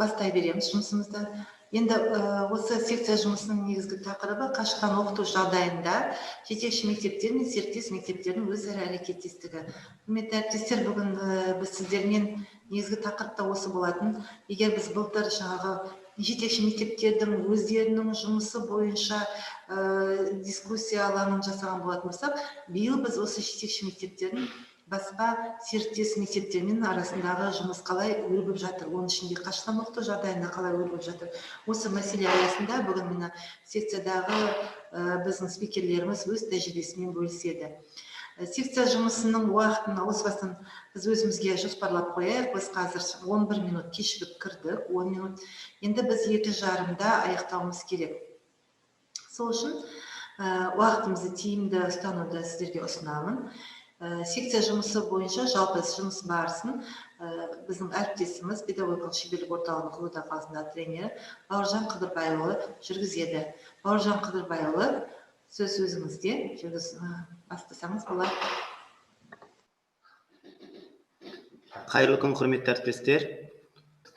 бастай береміз жұмысымызды. Енді осы секция жұмысының негізгі тақырыбы қашықтан оқыту жағдайында жетекші мектептер мен серіктес мектептердің өзара әрекеттестігі. Құрметті әріптестер, бүгін біз сіздермен негізгі тақырыпта осы болатын. Егер біз былтыр жаңағы жетекші мектептердің өздерінің жұмысы бойынша дискуссия алаңын жасаған болатын болсақ, биыл біз осы жетекші мектептердің басқа серіктес мектептермен арасындағы жұмыс қалай өрбіп жатыр, оның ішінде қашықтан оқыту жағдайында қалай өрбіп жатыр. Осы мәселе аясында бүгін мына секциядағы біздің спикерлеріміз өз тәжірибесімен бөліседі. Секция жұмысының уақытын ауыспастан біз өзімізге жоспарлап қояйық. Біз қазір 11 минут кешігіп кірдік, 10 минут. Енді біз 2:30-да аяқтауымыз керек. Сол үшін уақытымызды тиімді ұстануды сіздерге ұсынамын. Секция жұмысы бойынша жалпы жұмыс барысын біздің әріптесіміз педагогикалық шеберлік орталығының Қызылорда қаласындағы тренері Бауыржан Қыдырбайұлы жүргізеді. Бауыржан Қыдырбайұлы, сөз өзіңізде, бастасаңыз болады. Қайырлы күн, құрметті әріптестер.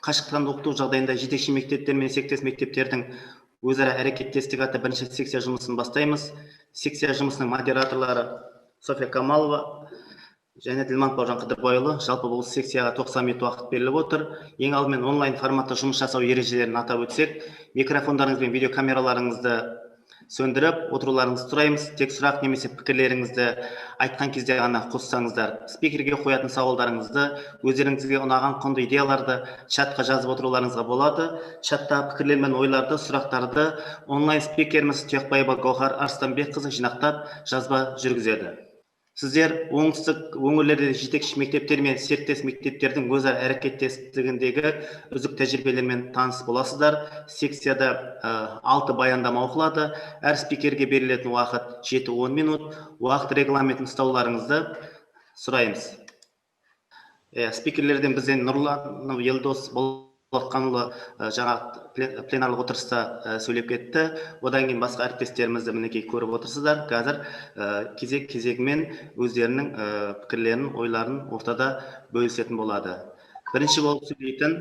Қашықтан оқыту жағдайында жетекші мектептер мен серіктес мектептердің өзара әрекеттестігі атты бірінші секция жұмысын бастаймыз. Секция жұмысының модераторлары София Камалова және Ділман Бауыржан Қыдырбайұлы. Жалпы бұл секцияға 90 минут уақыт беріліп отыр. Ең алдымен онлайн форматта жұмыс жасау ережелерін атап өтсек, микрофондарыңыз бен видеокамераларыңызды сөндіріп, отыруларыңызды сұраймыз. Тек сұрақ немесе пікірлеріңізді айтқан кезде ғана қоссаңыздар. Спикерге қоятын сауалдарыңызды, өздеріңізге ұнаған құнды идеяларды чатқа жазып отыруларыңызға болады. Чатта пікірлер мен ойларды, сұрақтарды онлайн спикеріміз Тұяқбаева Гаухар Арыстанбекқызы жинақтап жазба жүргізеді. Сіздер оңтүстік өңірлерде жетекші мектептер мен серіктес мектептердің өзара әрекеттестігіндегі үздік тәжірибелермен таныс боласыздар. Секцияда 6 баяндама оқылады. Әр спикерге берілетін уақыт 7-10 минут. Уақыт регламентін ұстауларыңызды сұраймыз. Спикерлерден бізден Нұрлан Елдос Болатқанұлы жаңа пленарлық отырыста сөйлеп кетті. Одан кейін басқа әріптестерімізді мінекей көріп отырсыздар. Қазір кезек-кезегімен өздерінің пікірлерін, ойларын ортада бөлісетін болады. Бірінші болып сөйлейтін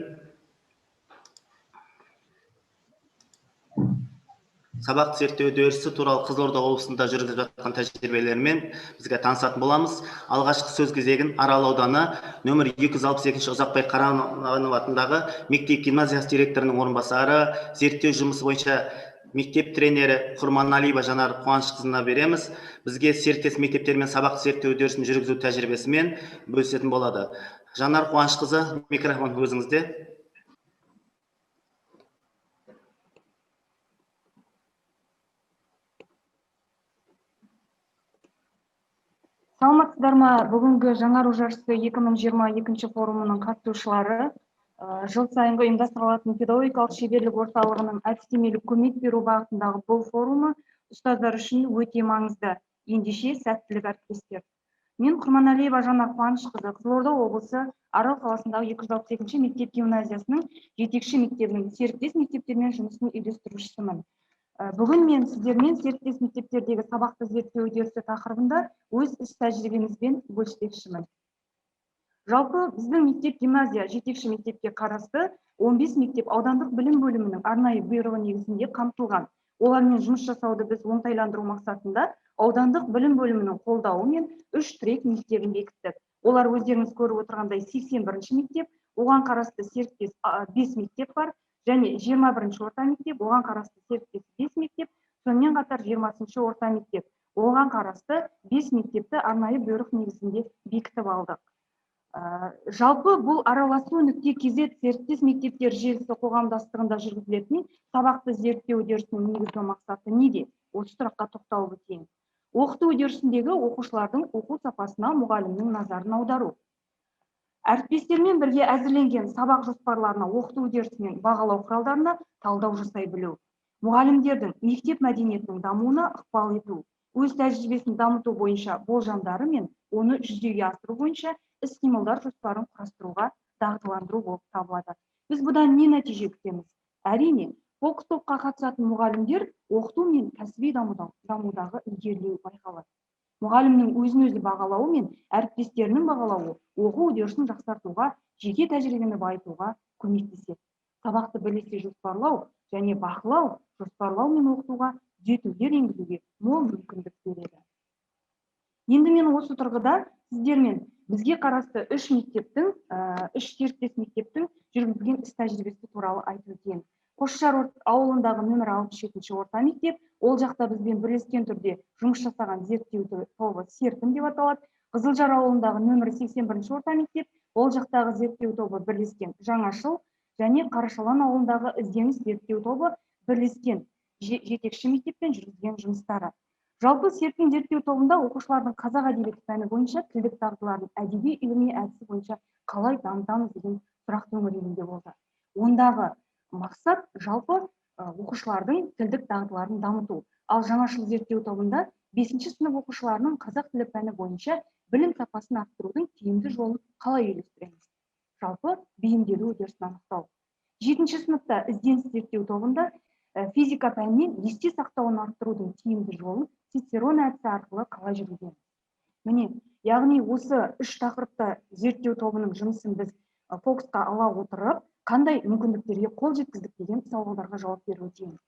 сабақ зерттеу үдерісі туралы Қызылорда облысында жүргізіліп жатқан тәжірибелермен бізге танысатын боламыз. Алғашқы сөз кезегін Арал ауданы нөмір 262 Ұзақбай Қаранов атындағы мектеп гимназиясы директорының орынбасары, зерттеу жұмысы бойынша мектеп тренері Құрманалиева Жанар Қуанышқызына береміз. Бізге серіктес мектептермен сабақ зерттеу үдерісін жүргізу тәжірибесімен бөлісетін болады. Жанар Қуанышқызы, микрофон өзіңізде. Саламатсыздар ма? Бүгінгі жаңару жарысы 2022 форумының қатысушылары жыл сайынғы ұйымдастырылатын педагогикалық шеберлік орталығының әдістемелік көмек беру бағытындағы бұл форумы ұстаздар үшін өте маңызды. Ендеше сәттілік әріптестер. Мен Құрманалиева Жанар Қуанышқызы, Қызылорда облысы Арал қаласындағы 262 мектеп гимназиясының жетекші мектебінің серіктес мектептермен жұмысын үйлестірушісімін. Бүгін мен сіздермен серіктес мектептердегі сабақты зерттеу үдерісі тақырыбында өз іс тәжірибемізбен бөліспекшімін. Жалпы біздің мектеп гимназия жетекші мектепке қарасты 15 мектеп аудандық білім бөлімінің арнайы бұйрығы негізінде қамтылған. Олармен жұмыс жасауды біз оңтайландыру мақсатында аудандық білім бөлімінің қолдауымен 3 тірек мектебін бекіттік. Олар өздеріңіз көріп отырғандай 81-ші мектеп, оған қарасты серіктес 5 мектеп бар. Және 21-ші орта мектеп, оған қарасты серіктес 5 мектеп, сонымен қатар 20-ші орта мектеп, оған қарасты 5 мектепті арнайы бұйрық негізінде бекітіп алдық. Жалпы бұл араласу.kz серіктес мектептер желісі қоғамдастығында жүргізілетін сабақты зерттеу үдерісінің негізгі мақсаты неде? Осы сұраққа тоқталып өтейін. Оқыту үдерісіндегі оқушылардың оқу сапасына мұғалімнің назарын аудару. Әріптестермен бірге әзірленген сабақ жоспарларына, оқыту үдерісі мен бағалау құралдарына талдау жасай білу. Мұғалімдердің мектеп мәдениетінің дамуына ықпал ету. Өз тәжірибесін дамыту бойынша болжамдары мен оны жүзеге асыру бойынша іс-қимылдар жоспарын құрастыруға дағдыландыру болып табылады. Біз бұдан не нәтиже күтеміз? Әрине, фокус топқа қатысатын мұғалімдер оқыту мен кәсіби дамудағы ілгерілеу байқалады. Мұғалімнің өзін-өзі бағалауы мен әріптестерінің бағалауы оқу үдерісін жақсартуға, жеке тәжірибені байытуға көмектеседі. сабақты бірлесе жоспарлау және бақылау, жоспарлау мен оқытуға түзетулер енгізуге мол мүмкіндік береді. Енді мен осы тұрғыда сіздермен бізге қарасты үш серіктес мектептің жүргізген іс тәжірибесі туралы айтып өтейін. Қосшар ауылындағы нөмір 67-ші орта мектеп, ол жақта бізбен бірлескен түрде жұмыс жасаған зерттеу тобы серпін деп аталады. Қызылжар ауылындағы нөмір 81-ші орта мектеп, ол жақтағы зерттеу тобы бірлескен жаңашыл, және Қарашалан ауылындағы ізденіс зерттеу тобы бірлескен жетекші мектеппен жүргізген жұмыстары. Жалпы серпін зерттеу тобында оқушылардың қазақ әдебиеті пәні бойынша тілдік дағдыларын әдеби үйірме әдісі бойынша қалай дамытамыз деген сұрақ төңірегінде болды. Ондағы мақсат жалпы оқушылардың тілдік дағдыларын дамыту. Ал жаңашыл зерттеу тобында 5-ші сынып оқушыларының қазақ тілі пәні бойынша білім сапасын арттырудың тиімді жолын қалай үйлестіреміз? Жалпы бейімделу үдерісін анықтау. 7-ші сыныпта ізденіс зерттеу тобында физика пәнінен есте сақтауын арттырудың тиімді жолын Цицерон әдісі арқылы қалай жүргіземіз? Міне, яғни осы үш тақырыпта зерттеу тобының жұмысын біз фокусқа ала отырып, қандай мүмкіндіктерге қол жеткіздік деген сауалдарға жауап беріп өтейміз.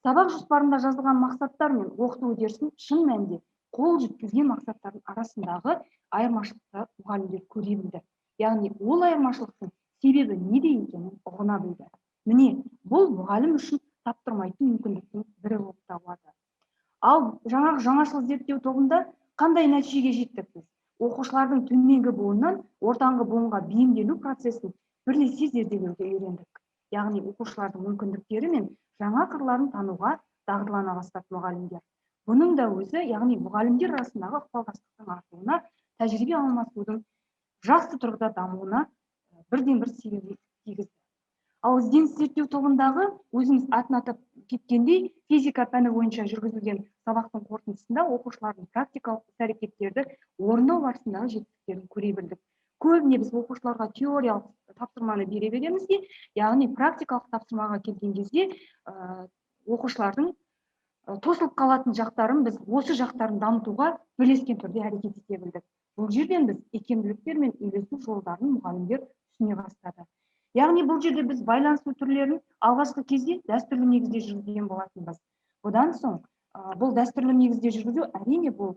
Сабақ жоспарында жазылған мақсаттар мен оқыту үдерісін шын мәнінде қол жеткізген мақсаттардың арасындағы айырмашылықты мұғалімдер көре білді. Яғни ол айырмашылықтың себебі неде екенін ұғына білді. Міне, бұл мұғалім үшін таптырмайтын мүмкіндіктің бірі болып табылады. Ал жаңашыл зерттеу тобында қандай нәтижеге жеттік біз? Оқушылардың төменгі буыннан ортаңғы буынға бейімделу процесін бірлесе зерделеуге үйрендік. Яғни оқушылардың мүмкіндіктері мен жаңа қырларын тануға дағдылана бастады мұғалімдер. Бұның да өзі, яғни мұғалімдер арасындағы ықпалдастықтың артуына, тәжірибе алмасудың жақсы тұрғыда дамуына бірден бір себеп тигізді. Ал ізденіс зерттеу тобындағы өзіміз атын атап кеткендей, физика пәні бойынша жүргізілген сабақтың қорытындысында оқушылардың практикалық іс-әрекеттерді орындау барысындағы жетістіктерін көре білдік. Көбіне біз оқушыларға теориялық тапсырманы бере береміз де, яғни практикалық тапсырмаға келген кезде оқушылардың тосылып қалатын жақтарын біз осы жақтарын дамытуға бірлескен түрде әрекет ете білдік. Бұл жерден біз икемділіктер мен үйлесу жолдарын мұғалімдер түсіне бастады. Яғни бұл жерде біз байланысу түрлерін алғашқы кезде дәстүрлі негізде жүргізген болатынбыз. Бұдан соң бұл дәстүрлі негізде жүргізу әрине бұл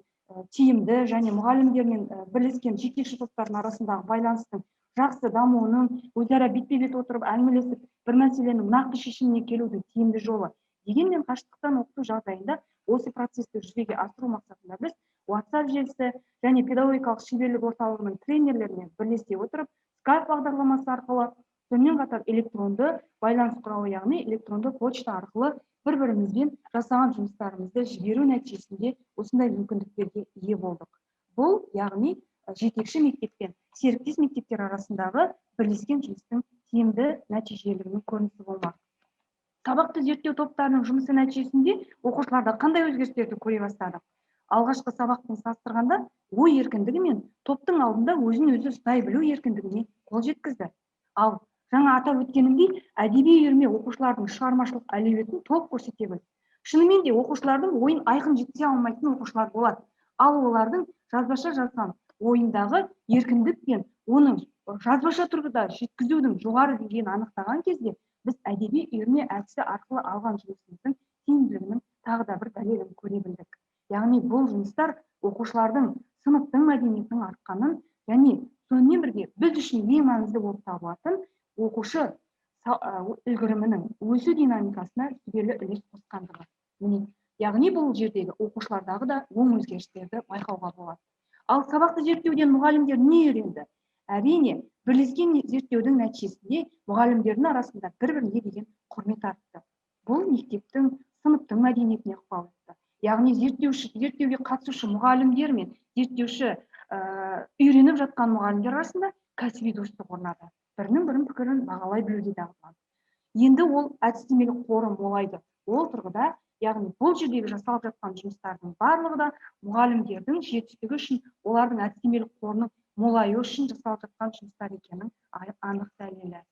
тиімді және мұғалімдермен бірлескен жетекші топтардың арасындағы байланыстың жақсы дамуының, өзара бетпе-бет отырып әңгімелесіп бір мәселенің нақты шешіміне келудің тиімді жолы. Дегенмен қашықтықтан оқыту жағдайында осы процесті жүзеге асыру мақсатында біз WhatsApp желісі және педагогикалық шеберлік орталығының тренерлерімен бірлесе отырып Skype бағдарламасы арқылы, сонымен қатар электронды байланыс құралы, яғни электронды почта арқылы бір-бірімізбен жасаған жұмыстарымызды жіберу нәтижесінде осындай мүмкіндіктерге ие болдық. Бұл, яғни жетекші мектеп пен серіктес мектептер арасындағы бірлескен жұмыстың тиімді нәтижелігінің көрінісі болмақ. Сабақты зерттеу топтарының жұмысы нәтижесінде оқушыларда қандай өзгерістерді көре бастадық? Алғашқы сабақпен салыстырғанда ой еркіндігі мен топтың алдында өзін-өзі ұстай білу еркіндігіне қол жеткізді. Ал жаңа атап өткенімдей, әдеби үйірме оқушылардың шығармашылық әлеуетін толық көрсете білді. Шынымен де оқушылардың ойын айқын жеткізе алмайтын оқушылар болады. Ал олардың жазбаша жазған ойындағы еркіндік пен оның жазбаша тұрғыда жеткізудің жоғары деңгейін анықтаған кезде біз әдеби үйірме әдісі арқылы алған жұмысымыздың тиімділігінің тағы да бір дәлелін көре білдік. Яғни бұл жұмыстар оқушылардың сыныптың мәдениетінің артқанын және сонымен бірге біз үшін ең маңызды болып табылатын оқушы үлгерімінің өсу динамикасына сүбелі үлес қосқандығы. Міне, яғни бұл жердегі оқушылардағы да оң өзгерістерді байқауға болады. Ал сабақты зерттеуден мұғалімдер не үйренді? Әрине, бірлескен зерттеудің нәтижесінде мұғалімдердің арасында бір-біріне деген құрмет артты. Бұл мектептің, сыныптың мәдениетіне ықпал етті. Яғни зерттеуге қатысушы мұғалімдер мен зерттеуші үйреніп жатқан мұғалімдер арасында кәсіби достық орнады. Бірінің бірін пікірін бағалай білуде дағдыланды. Енді ол әдістемелік қоры молайды. Ол тұрғыда, яғни бұл жердегі жасалып жатқан жұмыстардың барлығы да мұғалімдердің жетістігі үшін, олардың әдістемелік қорының молаюы үшін жасалып жатқан жұмыстар екенін анық дәлелі.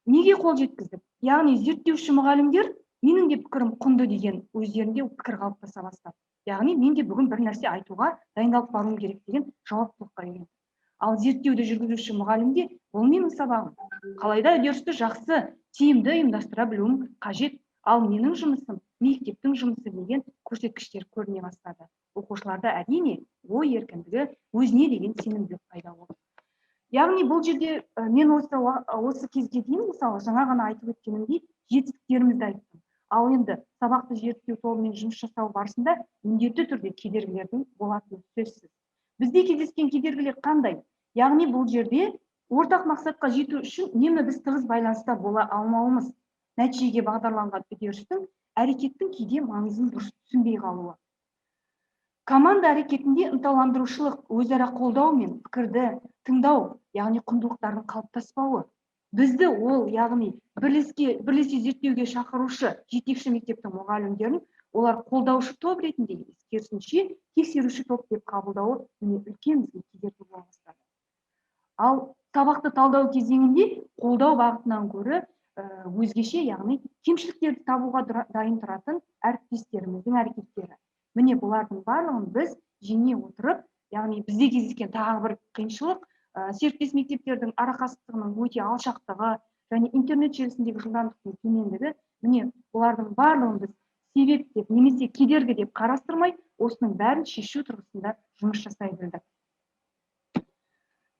Неге қол жеткіздік? Яғни зерттеуші мұғалімдер менің де пікірім құнды деген өздерінде пікір қалыптаса бастады. Яғни мен де бүгін бір нәрсе айтуға дайындалып баруым керек деген жауаптылыққа үйренді. Ал зерттеуді жүргізуші мұғалімге бұл менің сабағым. Қалайда үдерісті жақсы, тиімді ұйымдастыра білуім қажет. Ал менің жұмысым, мектептің жұмысы деген көрсеткіштер көріне бастады. Оқушыларда әрине ой еркіндігі, өзіне деген сенімділік пайда болды. Яғни бұл жерде мен осы кезге дейін мысалы жаңа ғана айтып өткенімдей жетістіктерімізді айттым. Ал енді сабақты зерттеу тобымен жұмыс жасау барысында міндетті түрде кедергілердің болатыны сөзсіз. Бізде кездескен кедергілер қандай? Яғни бұл жерде ортақ мақсатқа жету үшін үнемі біз тығыз байланыста бола алмауымыз, нәтижеге бағдарланған үдерістің әрекеттің кейде маңызын дұрыс түсінбей қалуы. Команда әрекетінде ынталандырушылық, өзара қолдау мен пікірді тыңдау, яғни құндылықтардың қалыптаспауы. Бізді ол, яғни бірлесе зерттеуге шақырушы жетекші мектептің мұғалімдерін олар қолдаушы топ ретінде емес, керісінше тексеруші топ деп қабылдауы міне үлкен бізге кедергі бола бастады. Ал сабақты талдау кезеңінде қолдау бағытынан гөрі өзгеше, яғни кемшіліктерді табуға дайын тұратын әріптестеріміздің әрекеттері. Міне бұлардың барлығын біз жеңе отырып, яғни бізде кездескен тағы бір қиыншылық, серіктес мектептердің арақашықтығының өте алшақтығы және интернет желісіндегі жылдамдықтың төмендігі, міне бұлардың барлығын біз себеп деп немесе кедергі деп қарастырмай, осының бәрін шешу тұрғысында жұмыс жасай білдік.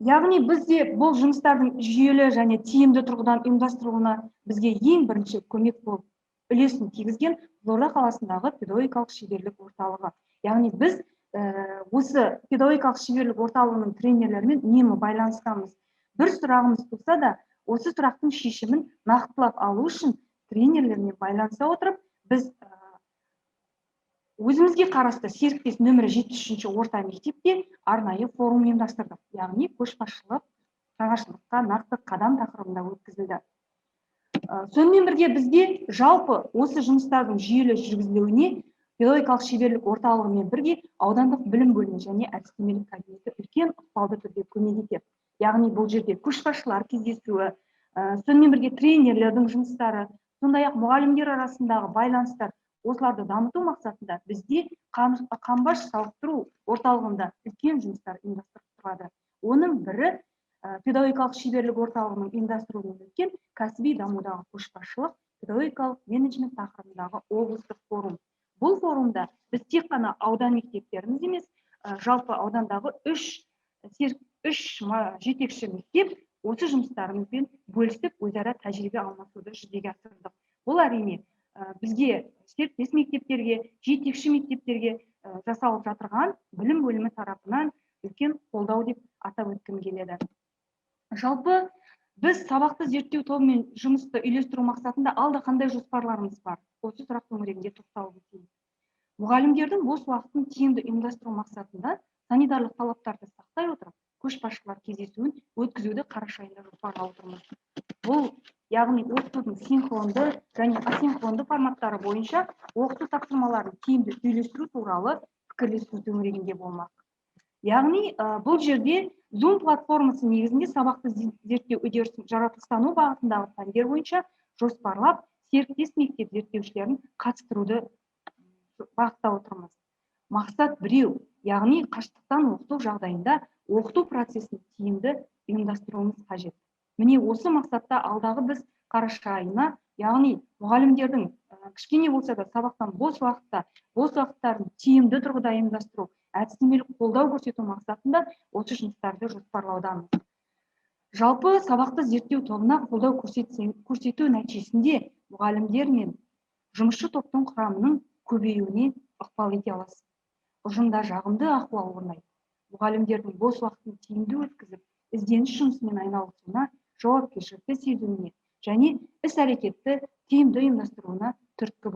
Яғни бізде бұл жұмыстардың жүйелі және тиімді тұрғыдан ұйымдастырылуына бізге ең бірінші көмек болып үлесін тигізген Қызылорда қаласындағы педагогикалық шеберлік орталығы. Яғни біз осы педагогикалық шеберлік орталығының тренерлерімен үнемі байланыстамыз. Бір сұрағымыз туса да, осы сұрақтың шешімін нақтылап алу үшін тренерлермен байланыса отырып, біз өзімізге қарасты серіктес нөмірі 73 орта мектепте арнайы форум ұйымдастырдық. Яғни көшбасшылық, жаңашылдыққа нақты қадам тақырыбында өткізілді. Сонымен бірге бізде жалпы осы жұмыстардың жүйелі жүргізілуіне педагогикалық шеберлік орталығымен бірге аудандық білім бөлімі және әдістемелік кабинеті үлкен ықпалды түрде көмек етеді. Яғни бұл жерде көшбасшылар кездесуі, сонымен бірге тренерлердің жұмыстары, сондай-ақ мұғалімдер арасындағы байланыстар, осыларды дамыту мақсатында бізде Қамбаш сауықтыру орталығында үлкен жұмыстар ұйымдастырылып тұрады. Оның бірі педагогикалық шеберлік орталығының ұйымдастыруымен өткен кәсіби дамудағы көшбасшылық, педагогикалық менеджмент тақырыбындағы облыстық форум. Бұл форумда біз тек қана аудан мектептеріміз емес, жалпы аудандағы үш жетекші мектеп осы жұмыстарымызбен бөлісіп, өзара тәжірибе алмасуды жүзеге асырдық. Бұл әрине бізге серіктес мектептерге, жетекші мектептерге жасалып жатырған білім бөлімі тарапынан үлкен қолдау деп атап өткім келеді. Жалпы біз сабақты зерттеу тобымен жұмысты үйлестіру мақсатында алда қандай жоспарларымыз бар? Осы сұрақ төңірегінде тоқталып өтейін. Мұғалімдердің бос уақытын тиімді ұйымдастыру мақсатында санитарлық талаптарды сақтай отырып, көшбасшылар кездесуін өткізуді қараша айында жоспарлап отырмыз. Бұл яғни оқытудың синхронды және асинхронды форматтары бойынша оқыту тапсырмаларын тиімді үйлестіру туралы пікірлесу төңірегінде болмақ. Яғни бұл жерде Zoom платформасы негізінде сабақты зерттеу үдерісін жаратылыстану бағытындағы пәндер бойынша жоспарлап, серіктес мектеп зерттеушілерін қатыстыруды бағыттап отырмыз. Мақсат біреу, яғни қашықтықтан оқыту жағдайында оқыту процесін тиімді ұйымдастыруымыз қажет. Міне осы мақсатта алдағы біз қараша айына, яғни мұғалімдердің кішкене болса да сабақтан бос уақыттарын тиімді тұрғыда ұйымдастыру, әдістемелік қолдау көрсету мақсатында осы жұмыстарды жоспарлаудамыз. Жалпы сабақты зерттеу тобына қолдау көрсету нәтижесінде мұғалімдер мен жұмысшы топтың құрамының көбеюіне ықпал ете аласыз. Ұжымда жағымды ахуал орнайды. Мұғалімдердің бос уақытын тиімді өткізіп, ізденіс жұмысымен айналысуына, жауапкершілікті сезуіне және іс-әрекетті тиімді ұйымдастыруына түрткі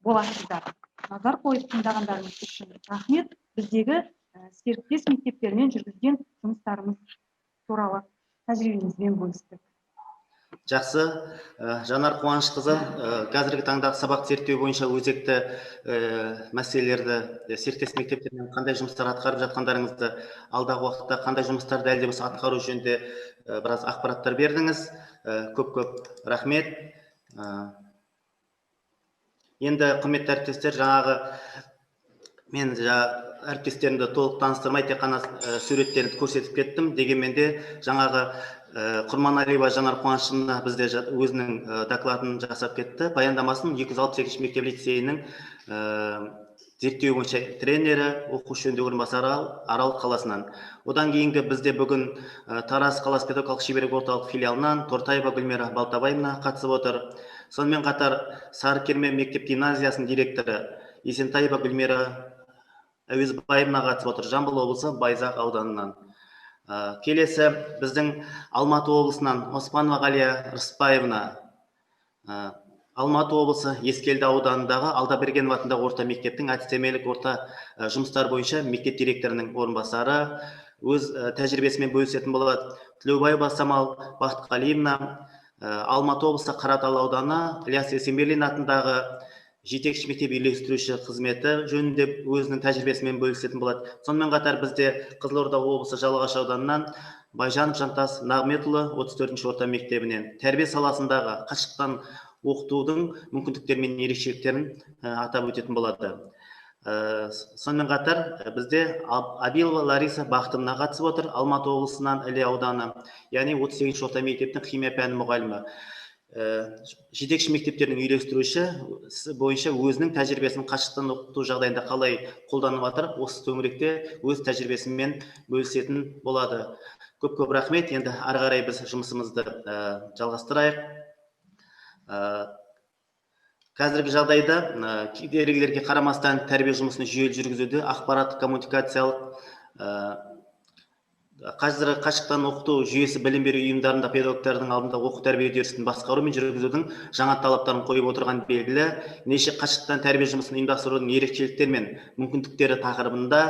боласыздар. Назар қойып тыңдағандарыңыз үшін рахмет. Біздегі серіктес мектептермен жүргізген жұмыстарымыз туралы тәжірибемізбен бөлістік. Жақсы, Жанар Қуанышқызы, қазіргі таңдағы сабақ зерттеу бойынша өзекті мәселелерді, серіктес мектептермен қандай жұмыстар атқарып жатқандарыңызды, алдағы уақытта қандай жұмыстарды әлде болса атқару жөнінде біраз ақпараттар бердіңіз. Көп рахмет. Енді құрметті әріптестер, жаңағы мен әріптестерімді толық таныстырмай тек қана суреттерді көрсетіп кеттім. Дегенмен де жаңағы Құрманалиева Жанар Қуанышқызына бізде өзінің докладын жасап кетті. Баяндамасын 262 мектеп лицейінің зерттеу бойынша тренері, оқушы жөніндегі орынбасары Арал қаласынан. Одан кейінгі бізде бүгін Тараз қаласы педагогикалық шеберлік орталық филиалынан Тортаева Гүлмира Балтабаевна қатысып отыр. Сонымен қатар Сарыкерме мектеп гимназиясының директоры Есентаева Гүлмира Әуезбаевна қатысып отыр, Жамбыл облысы Байзақ ауданынан. Келесі біздің Алматы облысынан Оспанова Ғалия Рысбаевна, Алматы облысы Ескелді ауданындағы Алдабергенов атындағы орта мектептің әдістемелік орта жұмыстар бойынша мектеп директорының орынбасары, өз тәжірибесімен бөлісетін болады. Тілеубаева Самал Бақтықалиевна, Алматы облысы Қаратал ауданы Ілияс Есенберлин атындағы жетекші мектеп үйлестіруші қызметі жөнінде өзінің тәжірибесімен бөлісетін болады. Сонымен қатар бізде Қызылорда облысы Жалағаш ауданынан Байжанов Жантас Нағметұлы 34-ші орта мектебінен тәрбие саласындағы қашықтан оқытудың мүмкіндіктері мен ерекшеліктерін атап өтетін болады. Сонымен қатар бізде Абилова Лариса Бақтымна қатысып отыр, Алматы облысынан Іле ауданы, яғни 38-ші орта мектептің химия пәні мұғалімі. Жетекші мектептердің үйлестіруші бойынша өзінің тәжірибесін қашықтан оқыту жағдайында қалай қолданып жатыр, осы төңіректе өз тәжірибесімен бөлісетін болады. Көп рахмет. Енді ары қарай біз жұмысымызды жалғастырайық. Қазіргі жағдайда кедергілерге қарамастан тәрбие жұмысын жүйелі жүргізуде ақпараттық коммуникациялық қазір қашықтан оқыту жүйесі білім беру ұйымдарында педагогтардың алдында оқу тәрбие үдерісін басқару мен жүргізудің жаңа талаптарын қойып отырған белгілі. Неше қашықтан тәрбие жұмысын ұйымдастырудың ерекшеліктері мен мүмкіндіктері тақырыбында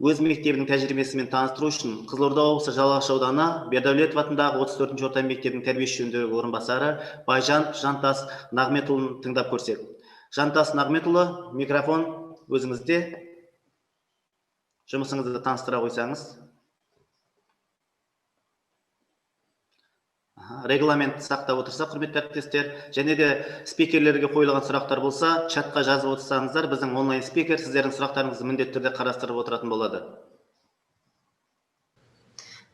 өз мектебінің тәжірибесімен таныстыру үшін Қызылорда облысы Жалағаш ауданы Бердәулетов атындағы 34-ші орта мектебінің тәрбиеші жөніндегі орынбасары Байжанов Жантас Нағметұлын тыңдап көрсек. Жантас Нағметұлы, микрофон өзіңізде. Жұмысыңызды таныстыра қойсаңыз. Регламент сақтап отырса, құрметті әріптестер, және де спикерлерге қойылған сұрақтар болса, чатқа жазып отырсаңыздар, біздің онлайн спикер сіздердің сұрақтарыңызды міндетті түрде қарастырып отыратын болады.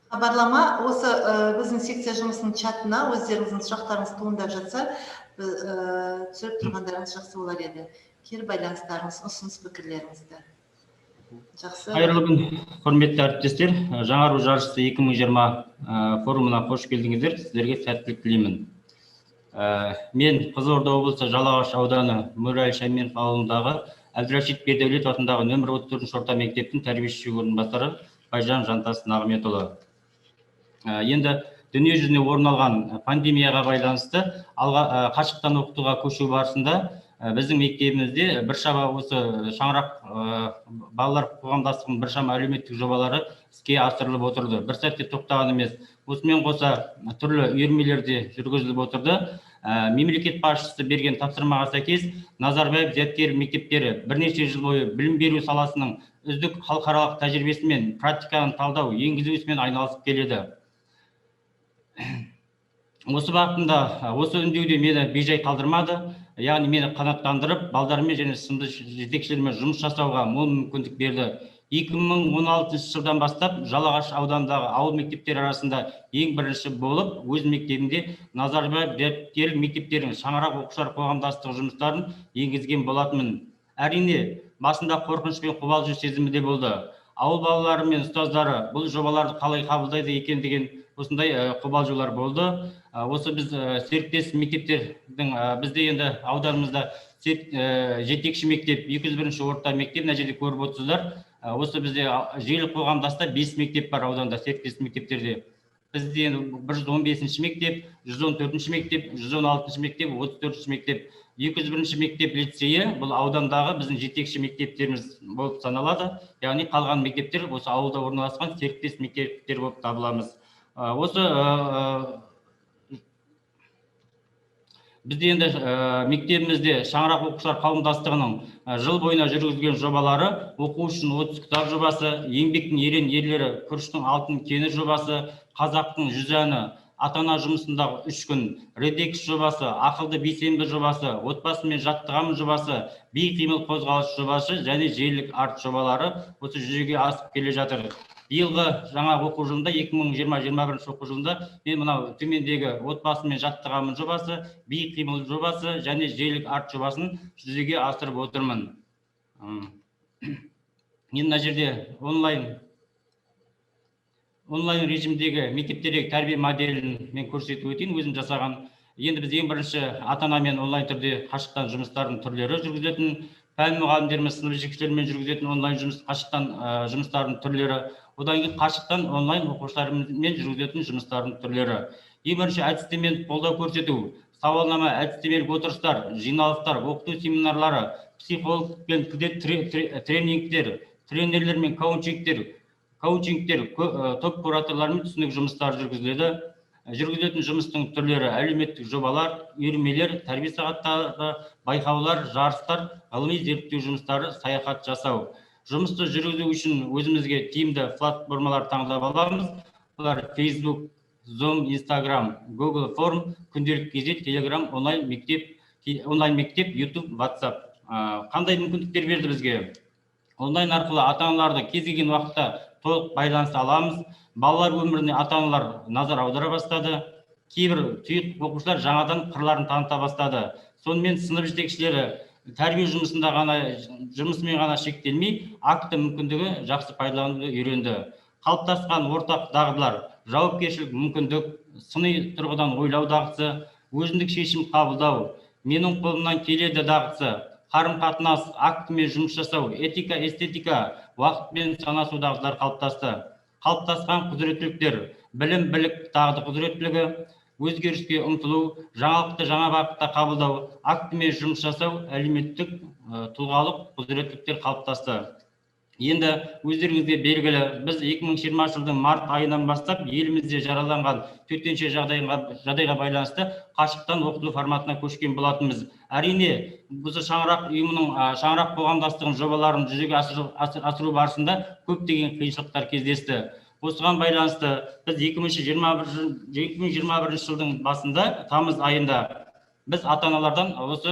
Хабарлама осы біздің секция жұмысының чатына өздеріңіздің сұрақтарыңыз туындап жатса, түсіріп тұрғандарыңыз жақсы болар еді. Кері байланыстарыңыз, ұсыныс пікірлеріңізді. Жақсы. Қайырлы күн, құрметті әріптестер. Жаңару жарысы 2020 форумына қош келдіңіздер. Сіздерге сәттілік тілеймін. Мен Қызылорда облысы Жалағаш ауданы Мөрәл Шәйменов ауылындағы Әбдірашит Бердәулетов атындағы нөмір 34-ші орта мектептің тәрбиеші орынбасары Байжан Жантас Нағметұлы. Енді дүние жүзіне орын алған пандемияға байланысты қашықтан оқытуға көшу барысында біздің мектебімізде біршама осы шаңырақ балалар қоғамдастығының біршама әлеуметтік жобалары іске асырылып отырды. Бір сәтте тоқтаған емес. Осымен қоса түрлі үйірмелерде жүргізіліп отырды. Мемлекет басшысы берген тапсырмаға сәйкес Назарбаев зияткерлік мектептері бірнеше жыл бойы білім беру саласының үздік халықаралық тәжірибесімен практиканы талдау, енгізу ісімен айналысып келеді. Осы бағытында, осы үндеуде мені бейжай қалдырмады. Яғни мені қанаттандырып, балдармен және сынды жетекшілермен жұмыс жасауға мол мүмкіндік берді. 2016 жылдан бастап Жалағаш ауданындағы ауыл мектептері арасында ең бірінші болып, өз мектебінде Назарбаев зияткерлік мектептерінің шаңырақ оқушылар қоғамдастығы жұмыстарын енгізген болатынмын. Әрине, басында қорқыныш пен қобалжу сезімі де болды. Ауыл балалары мен ұстаздары бұл жобаларды қалай қабылдайды екен деген осындай қобалжулар болды. Осы біз серіктес мектептердің бізде енді ауданымызда жетекші мектеп 201-ші орта мектеп, мына жерде көріп отырсыздар. Осы бізде желі қоғамдаста 5 мектеп бар ауданда, серіктес мектептерде. Бізде 115-ші мектеп, 114-ші мектеп, 116-ші мектеп, 34-ші мектеп, 201-ші мектеп лицейі бұл аудандағы біздің жетекші мектептеріміз болып саналады. Яғни қалған мектептер осы ауылда орналасқан серіктес мектептер болып табыламыз. Осы бізде енді мектебімізде шаңырақ оқушылар қауымдастығының жыл бойына жүргізген жобалары оқу үшін 30 кітап жобасы, еңбектің ерен ерлері күріштің алтын кені жобасы, қазақтың жүз әні, ата-ана жұмысындағы 3 күн, редекс жобасы, ақылды бейсенбі жобасы, отбасымен жаттығамын жобасы, бейқимыл қозғалыс жобасы және желілік арт жобалары осы жүзеге асып келе жатыр. Биылғы жаңа оқу жылында 2020-21 оқу жылында мен мынау төмендегі отбасымен жаттығамын жобасы, бейқимыл жобасы және желілік арт жобасын жүзеге асырып отырмын. Енді мына жерде онлайн режимдегі мектептердегі тәрбие моделін мен көрсетіп өтейін, өзім жасаған. Енді біз ең бірінші ата-анамен онлайн түрде қашықтан жұмыстардың түрлері жүргізетін, пән мұғалімдермен, сынып жетекшілерімен жүргізетін онлайн қашықтан жұмыстардың түрлері, одан кейін қашықтан онлайн оқушылармен жүргізетін жұмыстардың түрлері. Ең бірінші әдістемелік қолдау көрсету, сауалнама, әдістемелік отырыстар, жиналыстар, оқыту семинарлары, психолог пен тренингтер, тренерлер мен коучингтер, топ кураторлармен түсінік жұмыстар жүргізіледі. Жүргізілетін жұмыстың түрлері: әлеуметтік жобалар, үйірмелер, тәрбие сағаттары, байқаулар, жарыстар, ғылыми зерттеу жұмыстары, саяхат жасау. Жұмысты жүргізу үшін өзімізге тиімді платформалар таңдап аламыз. Бұлар Facebook, Zoom, Instagram, Google Form, күнделік кезет, Telegram, онлайн мектеп, YouTube, WhatsApp. Қандай мүмкіндіктер берді бізге? Онлайн арқылы ата-аналарды кез келген уақытта толық байланыса аламыз. Балалар өміріне ата-аналар назар аудара бастады. Кейбір тұйық оқушылар жаңадан қырларын таныта бастады. Сонымен сынып жетекшілері тәрбие жұмысымен ғана шектелмей, акты мүмкіндігі жақсы пайдалануды үйренді. Қалыптасқан ортақ дағдылар: жауапкершілік, мүмкіндік, сыни тұрғыдан ойлау дағдысы, өзіндік шешім қабылдау, менің қолымнан келеді дағдысы, қарым-қатынас, актімен жұмыс жасау, этика, эстетика, уақытпен санасу дағдылар қалыптасты. Қалыптасқан құзыреттіліктер: білім, білік, дағды құзыреттілігі, өзгеріске ұмтылу, жаңалықты жаңа бағытта қабылдау, актімен жұмыс жасау, әлеуметтік, тұлғалық құзыреттіліктер қалыптасты. Енді өздеріңізге белгілі, біз 2020 жылдың март айынан бастап елімізде жараланған төтенше жағдайға байланысты қашықтан оқыту форматына көшкен болатынбыз. Әрине, бұл шаңырақ ұйымының шаңырақ қоғамдастығының жобаларын жүзеге асыру барысында көптеген қиыншылықтар кездесті. Осыған байланысты біз 2021 жылдың басында, тамыз айында, біз ата-аналардан осы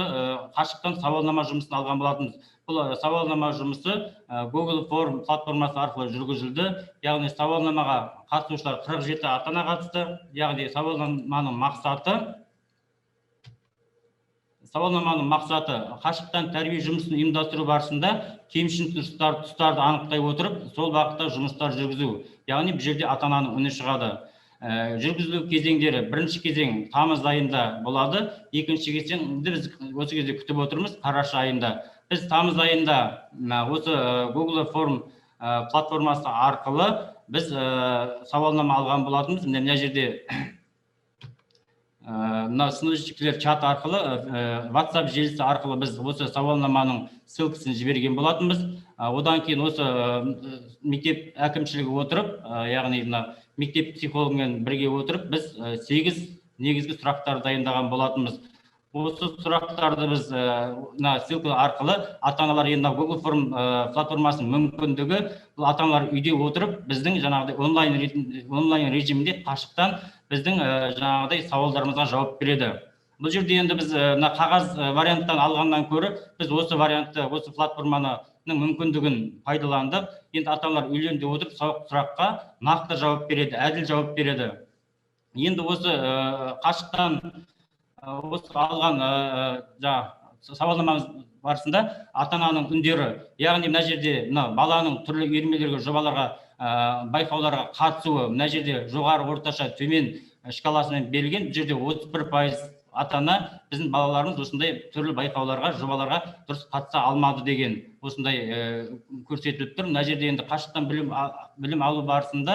қашықтан сауалнама жұмысын алған болатынбыз. Бұл сауалнама жұмысы Google Form платформасы арқылы жүргізілді. Яғни сауалнамаға қатысушылар 47 ата-ана қатысты. Яғни сауалнаманың мақсаты қашықтан тәрбие жұмысын ұйымдастыру барысында кемшін тұстарды анықтай отырып, сол бағытта жұмыстар жүргізу. Яғни бұл жерде ата-ананың үні шығады. Жүргізілу кезеңдері: бірінші кезең тамыз айында болады, екінші кезеңді біз осы кезде күтіп отырмыз, қараша айында. Біз тамыз айында осы Google Form платформасы арқылы біз сауалнама алған болатынбыз. Мына жерде сынып жетекшілер чат арқылы, WhatsApp желісі арқылы біз осы сауалнаманың ссылкасын жіберген болатынбыз. Одан кейін осы мектеп әкімшілігі отырып, яғни мектеп психологымен бірге отырып, біз 8 негізгі сұрақтар дайындаған болатынбыз. Осы сұрақтарды біз ссылка арқылы ата-аналар енді Google Form платформасының мүмкіндігі, бұл ата-аналар үйде отырып, біздің жаңағыдай онлайн режимінде қашықтан біздің жаңағыдай сауалдарымызға жауап береді. Бұл жерде енді біз қағаз варианттан алғаннан көрі, біз осы вариантты, осы платформаның мүмкіндігін пайдаландық. Енді ата-аналар үйлерінде отырып сұраққа нақты жауап береді, әділ жауап береді. Енді осы қашықтан осы алған сауалнамамыз барысында ата-ананың үндері, яғни мына жерде баланың түрлі үйірмелерге, жобаларға, байқауларға қатысуы, мына жерде жоғары, орташа, төмен шкаласымен берілген. Бұл жерде 31% ата-ана біздің балаларымыз осындай түрлі байқауларға, жобаларға дұрыс қатыса алмады деген осындай көрсетіліп тұр. Мына жерде енді қашықтан білім алу барысында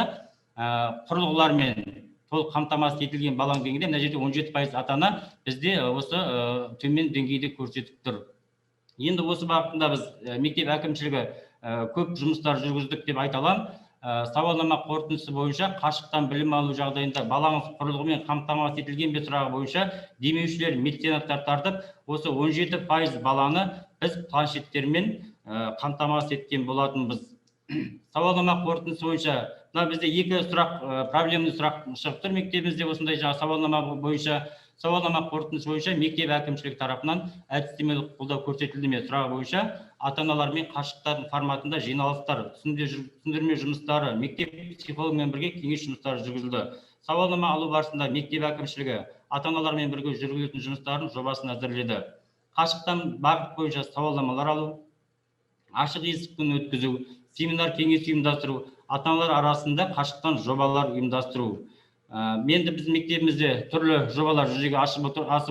құрылғылармен толық қамтамасыз етілген баланың деңгейінде мына жерде 17% ата-ана бізде осы төмен деңгейде көрсетіп тұр. Енді осы бағытында біз мектеп әкімшілігі көп жұмыстар жүргіздік деп айта аламын. Сауалнама қорытындысы бойынша қашықтан білім алу жағдайында балаңыз құрылғымен қамтамасыз етілген бе сұрағы бойынша демеушілер меценаттар тартып, осы 17% баланы біз планшеттермен қамтамасыз еткен болатынбыз. сауалнама қорытындысы бойынша мына бізде екі сұрақ, проблемный сұрақ шығып тұр мектебімізде осындай жаңа сауалнама бойынша. Сауалнама қорытындысы бойынша мектеп әкімшілік тарапынан әдістемелік қолдау көрсетілді ме сұрағы бойынша ата-аналармен қашықтан форматында жиналыстар, түсіндірме жұмыстары, мектеп психологымен бірге кеңес жұмыстары жүргізілді. Сауалнама алу барысында мектеп әкімшілігі ата-аналармен бірге жүргізілетін жұмыстардың жобасын әзірледі. Қашықтан бағыт бойынша сауалнамалар алу, ашық есік күнін өткізу, семинар кеңес ұйымдастыру, ата-аналар арасында қашықтан жобалар ұйымдастыру. Менде біздің мектебімізде түрлі жобалар жүзеге асып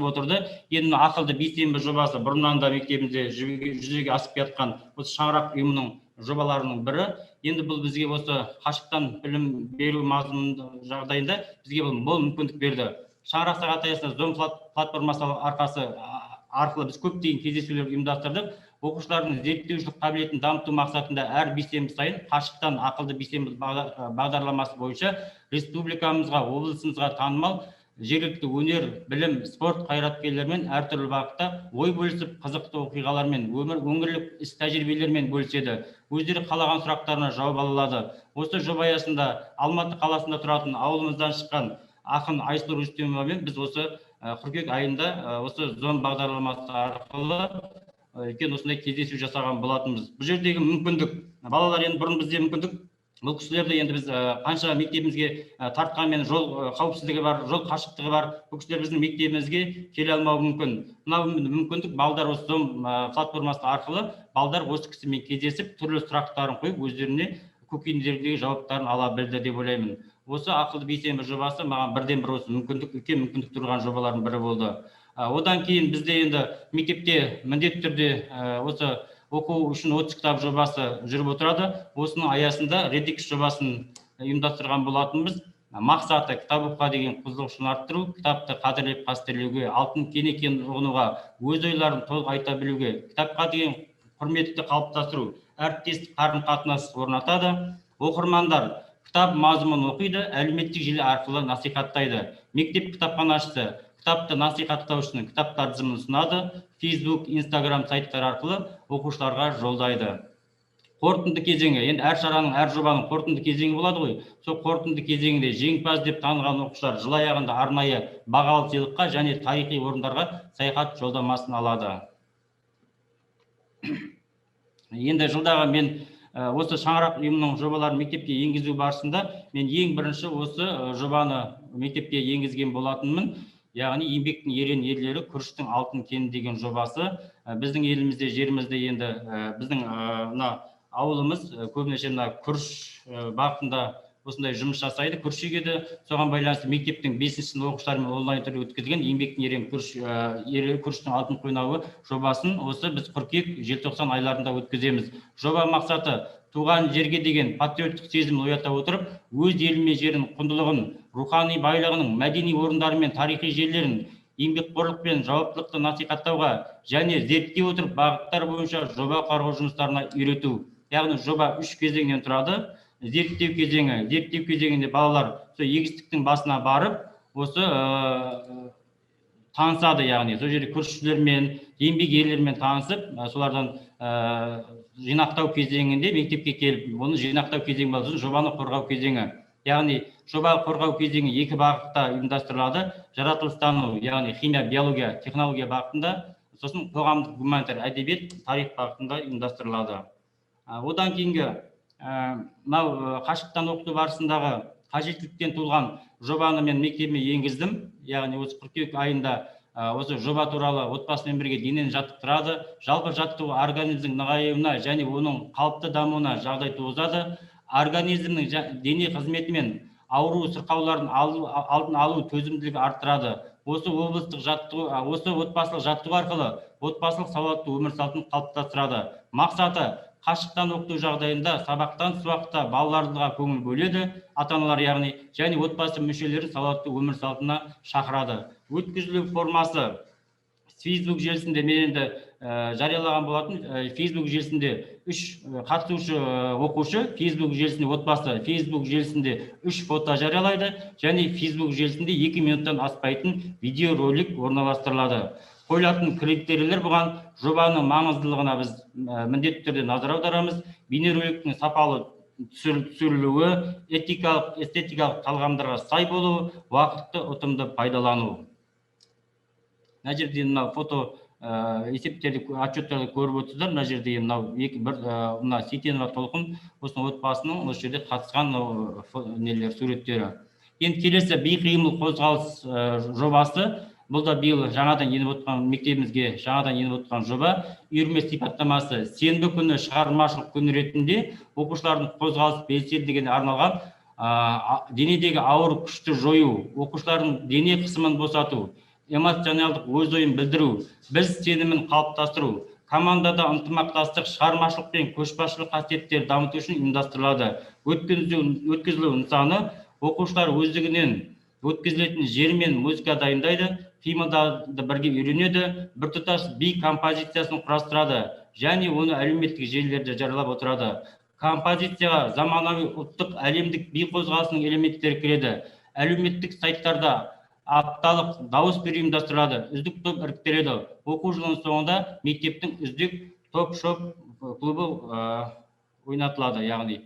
отырды. Енді ақылды бейсенбі жобасы бұрыннан да мектебімізде жүзеге асып жатқан осы шаңырақ ұйымының жобаларының бірі. Енді бұл бізге осы қашықтан білім беру мазмұны жағдайында бізге бұл мол мүмкіндік берді. Шаңырақ сағат аясында Zoom платформасы арқылы біз көптеген кездесулер ұйымдастырдық. Оқушылардың зерттеушілік қабілетін дамыту мақсатында әр бейсенбі сайын қашықтан ақылды бейсенбі бағдарламасы бойынша республикамызға, облысымызға танымал жергілікті өнер, білім, спорт қайраткерлерімен әртүрлі бағытта ой бөлісіп, қызықты оқиғалармен, өңірлік іс тәжірибелермен бөліседі. Өздері қалаған сұрақтарына жауап ала алады. Осы жоба аясында Алматы қаласында тұратын ауылымыздан шыққан ақын Айсұлу Рүстемовамен біз осы қыркүйек айында осы Zoom бағдарламасы арқылы үлкен осындай кездесу жасаған болатынбыз. Бұл жердегі мүмкіндік, балалар енді бұрын бізде мүмкіндік, бұл кісілерді енді біз қанша мектебімізге тартқанмен жол қауіпсіздігі бар, жол қашықтығы бар, бұл кісілер біздің мектебімізге келе алмауы мүмкін. Мынау мүмкіндік балдар осы Zoom платформасы арқылы балдар осы кісімен кездесіп, түрлі сұрақтарын қойып, өздеріне көкейіндегі жауаптарын ала білді деп ойлаймын. Осы ақылды бейсенбі жобасы маған бірден бір осы мүмкіндік, үлкен мүмкіндік тұрған жобалардың бірі болды. Одан кейін бізде енді мектепте міндетті түрде осы оқу үшін 30 кітап жобасы жүріп отырады. Осының аясында Redix жобасын ұйымдастырған болатынбыз. Мақсаты кітап оқуға деген қызығушылығын арттыру, кітапты қадірлеп қастерлеуге, алтын кен екенін ұғынуға, өз ойларын толық айта білуге, кітапқа деген құрметті қалыптастыру, әріптестік қарым-қатынас орнатады. Оқырмандар кітап мазмұнын оқиды, әлеуметтік желі арқылы насихаттайды. Мектеп кітапханашысы кітапты насихаттау үшін кітаптар тізімін ұсынады, Facebook, Instagram сайттар арқылы оқушыларға жолдайды. Қорытынды кезеңі, енді әр шараның, әр жобаның қорытынды кезеңі болады ғой. Сол қорытынды кезеңінде жеңімпаз деп танылған оқушылар жыл аяғында арнайы бағалы сыйлыққа және тарихи орындарға саяхат жолдамасын алады. Енді жылдағы мен осы шаңырақ ұйымының жобаларын мектепке енгізу барысында мен ең бірінші осы жобаны мектепке енгізген болатынмын. Яғни еңбектің ерен ерлері күріштің алтын кені деген жобасы. Біздің елімізде, жерімізде енді біздің ауылымыз көбінесе күріш бағытында осындай жұмыс жасайды. Күріш егеді. Соған байланысты мектептің 5-ші сынып оқушыларымен онлайн түрде өткізілген еңбектің ерен күріштің алтын қойнауы жобасын осы біз қыркүйек, желтоқсан айларында өткіземіз. Жоба мақсаты туған жерге деген патриоттық сезімін оята отырып, өз елі мен жерінің құндылығын, рухани байлығының, мәдени орындары мен тарихи жерлерін, еңбекқорлық пен жауаптылықты насихаттауға және зерттей отырып бағыттар бойынша жоба қарау жұмыстарына үйрету. Яғни жоба 3 кезеңнен тұрады. Зерттеу кезеңінде балалар егістіктің басына барып, осы танысады, яғни сол жерде күрішшілермен, еңбек ерлермен танысып, солардан жинақтау кезеңінде мектепке келіп, оны жинақтау кезеңі болсын, жобаны қорғау кезеңі. Яғни жоба қорғау кезеңі 2 бағытта ұйымдастырылады. Жаратылыстану, яғни химия, биология, технология бағытында, сосын қоғамдық гуманитар әдебиет, тарих бағытында ұйымдастырылады. Одан кейінгі мынау қашықтан оқыту барысындағы қажеттіліктен туылған жобаны мен мектебіме енгіздім. Яғни осы қыркүйек айында осы жоба туралы отбасымен бірге денені жаттықтырады. Жалпы жаттығу организмнің нығаюына және оның қалыпты дамуына жағдай туғызады. Организмнің дене қызметі мен ауру сырқауларын алдын алу төзімділігі арттырады. Осы отбасылық жаттығу арқылы отбасылық сауатты өмір салтын қалыптастырады. Мақсаты қашықтан оқыту жағдайында сабақтан тыс уақытта балаларға көңіл бөледі, ата-аналар яғни, және отбасы мүшелерін салауатты өмір салтына шақырады. Өткізілу формасы Facebook желісінде мен енді жариялаған болатын. Facebook желісінде 3 қатысушы оқушы, Facebook желісінде отбасы, Facebook желісінде 3 фото жариялайды, және Facebook желісінде 2 минуттан аспайтын видеоролик орналастырылады. қойылатын критерийлер бұған жобаның маңыздылығына біз міндетті түрде назар аударамыз. Бейнероликтің сапалы түсірілуі, этикалық, эстетикалық талғамдарға сай болуы, уақытты ұтымды пайдалану. Мына жерде мынау фото есептерді, отчеттарды көріп отырсыздар. Мына жерде мына Сейтенова Толқын осының отбасының осы жерде қатысқан нелер, суреттері. Енді келесі бейқимыл қозғалыс жобасы. Бұл да биыл жаңадан еніп отқан мектебімізге жаңадан еніп отқан жоба. Үйірме сипаттамасы сенбі күні шығармашылық күн ретінде оқушылардың қозғалыс белсенділігіне арналған денедегі ауыр күшті жою, оқушылардың дене қысымын босату, эмоционалдық өз ойын білдіру, біз сенімін қалыптастыру, командада ынтымақтастық, шығармашылық пен көшбасшылық қасиеттерді дамыту үшін ұйымдастырылады. Өткізілу нысаны оқушылар өздігінен өткізілетін жер мен музыка дайындайды, қимылдарды бірге үйренеді, біртұтас би композициясын құрастырады және оны әлеуметтік желілерде жариялап отырады. Композицияға заманауи ұлттық әлемдік би қозғалысының элементтері кіреді. Әлеуметтік сайттарда апталық дауыс беру ұйымдастырылады, үздік топ іріктеледі. Оқу жылының соңында мектептің үздік топ-шоп клубы ойнатылады, яғни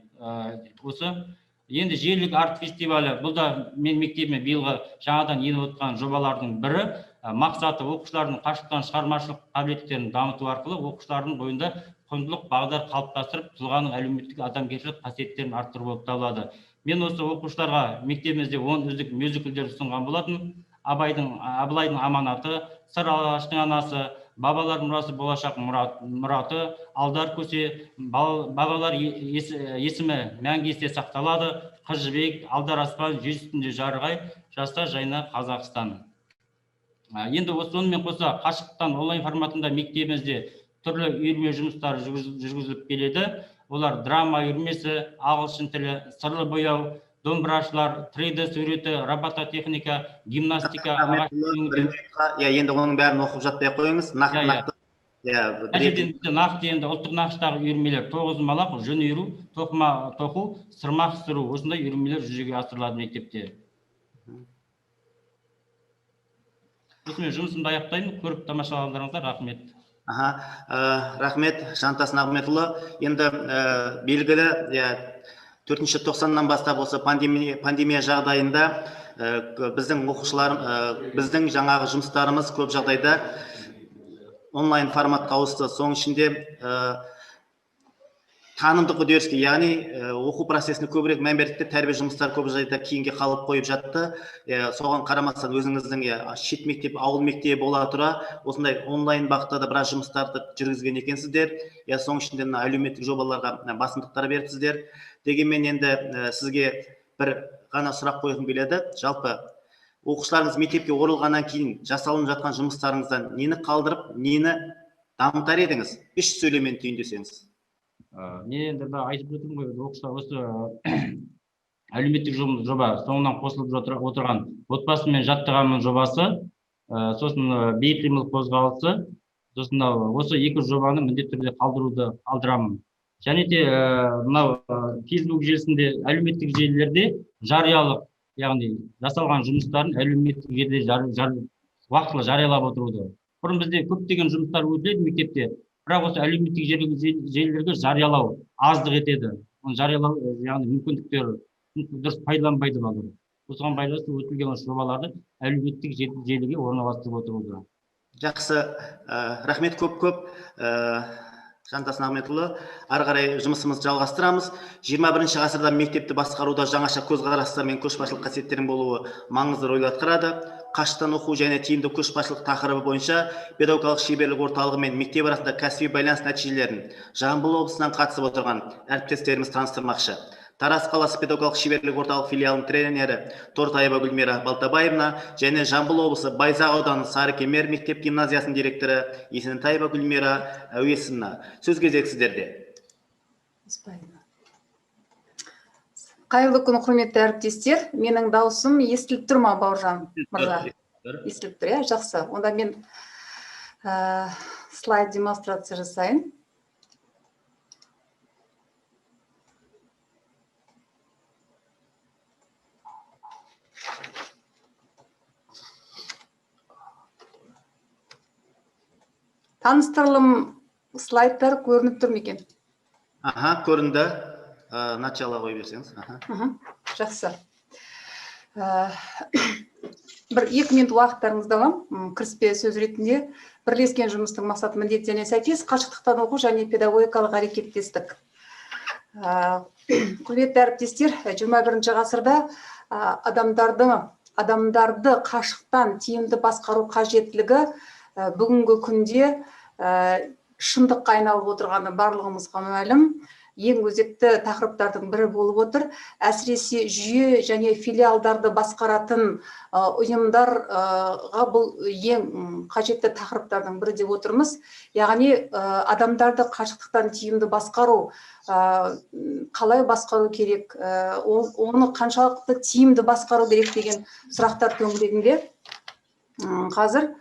осы. Енді желілік арт фестивалі, бұл да мен мектебіме биылғы жаңадан еніп отқан жобалардың бірі. Мақсаты оқушылардың қашықтан шығармашылық қабілеттерін дамыту арқылы оқушылардың бойында құндылық бағдар қалыптастырып, тұлғаның әлеуметтік адамгершілік қасиеттерін арттыру болып табылады. Мен осы оқушыларға мектебімізде 10 үздік мюзиклдер ұсынған болатын. Абылайдың аманаты, Сыр алаштың анасы, Бабалар мұрасы болашақ мұраты, Алдар көсе, бабалар есімі мәңгі есте сақталады, Қыз жібек, Алдар аспан, жер үстінде жарғай, жастар жайна Қазақстан. Енді сонымен қоса қашықтан онлайн форматында мектебімізде түрлі үйірме жұмыстары жүргізіліп келеді. Олар драма үйірмесі, ағылшын тілі, сырлы бояу, домбырашылар, 3D суреті, робототехника, гимнастика. Енді оның бәрін оқып жатпай қойыңыз. Нақты енді ұлттық нақыштағы үйірмелер 9-малақ, жүн үйіру, тоқыма тоқу, сырмақ сыру, осындай үйірмелер жүзеге асырылады мектепте. Осымен жұмысымды аяқтаймын. Көріп тамашалағандарыңызға рахмет. Рахмет, Жантас Нағметұлы. Енді белгілі 4-ші тоқсаннан бастап осы пандемия жағдайында біздің біздің жаңағы жұмыстарымыз көп жағдайда онлайн форматқа ауысты. Соның ішінде танымдық үдеріске, яғни оқу процесіне көбірек мән бердік, тәрбие жұмыстары көп жағдайда кейінге қалып қойып жатты. Соған қарамастан өзіңіздің шет мектеп, ауыл мектебі бола тұра, осындай онлайн бағытта да біраз жұмыстарды жүргізген екенсіздер. Соның ішінде әлеуметтік жобаларға басымдықтар беріпсіздер. Дегенмен енді сізге бір ғана сұрақ қойғым келеді. Жалпы оқушыларыңыз мектепке оралғаннан кейін жасалынып жатқан жұмыстарыңыздан нені қалдырып, нені дамытар едіңіз? 3 сөйлеммен түйіндесеңіз. Мен енді айтып отырмын ғой, оқушылар осы әлеуметтік жоба соңынан қосылып отырған отбасы мен жаттығамын жобасы, сосын бейқимыл қозғалысы, сосын осы екі жобаны міндетті түрде қалдырамын. Және де мынау Facebook желісінде, әлеуметтік желілерде жариялық, яғни жасалған жұмыстарын әлеуметтік желіде уақытылы жариялап отыруды. Бұрын бізде көптеген жұмыстар өтіледі мектепте, бірақ осы әлеуметтік желілерге жариялау аздық етеді. Оны жариялау, яғни мүмкіндіктері дұрыс пайдаланбайды балалар. Осыған байланысты өтілген жобаларды әлеуметтік желіге орналастырып отыруды. Жақсы, рахмет көп. Жантас Нағметұлы, ары қарай жұмысымызды жалғастырамыз. 21 ғасырда мектепті басқаруда жаңаша көзқарастар мен көшбасшылық қасиеттердің болуы маңызды рөл атқарады. Қашықтан оқу және тиімді көшбасшылық тақырыбы бойынша педагогикалық шеберлік орталығы мен мектеп арасында кәсіби байланыс нәтижелерін Жамбыл облысынан қатысып отырған әріптестеріміз таныстырмақшы. Тараз қаласы педагогикалық шеберлік орталық филиалының тренері Тортаева Гүлмира Балтабаевна және Жамбыл облысы Байзақ ауданы Сарыкемер мектеп гимназиясының директоры Есентаева Гүлмира Әуесовна. Сөз кезегі сіздерде. Қайырлы күн, құрметті әріптестер. Менің даусым естіліп тұр ма, Бауыржан мырза? Естіліп тұр, жақсы. Онда мен слайд демонстрация жасайын. Таныстырылым слайдтар көрініп тұр ма екен? Аха, көрінді. Начало қой берсеңіз. Жақсы. Бір 2 минут уақыттарыңызды аламын. Кіріспе сөз ретінде бірлескен жұмыстың мақсат міндеттеріне сәйкес қашықтықтан оқу және педагогикалық әрекеттестік. Құрметті әріптестер, 21 ғасырда адамдарды қашықтан тиімді басқару қажеттілігі бүгінгі күнде шындыққа айналып отырғаны барлығымызға мәлім. Ең өзекті тақырыптардың бірі болып отыр. Әсіресе жүйе және филиалдарды басқаратын ұйымдарға бұл ең қажетті тақырыптардың бірі деп отырмыз. Яғни адамдарды қашықтықтан тиімді басқару, қалай басқару керек, оны қаншалықты тиімді басқару керек деген сұрақтар төңірегінде қазір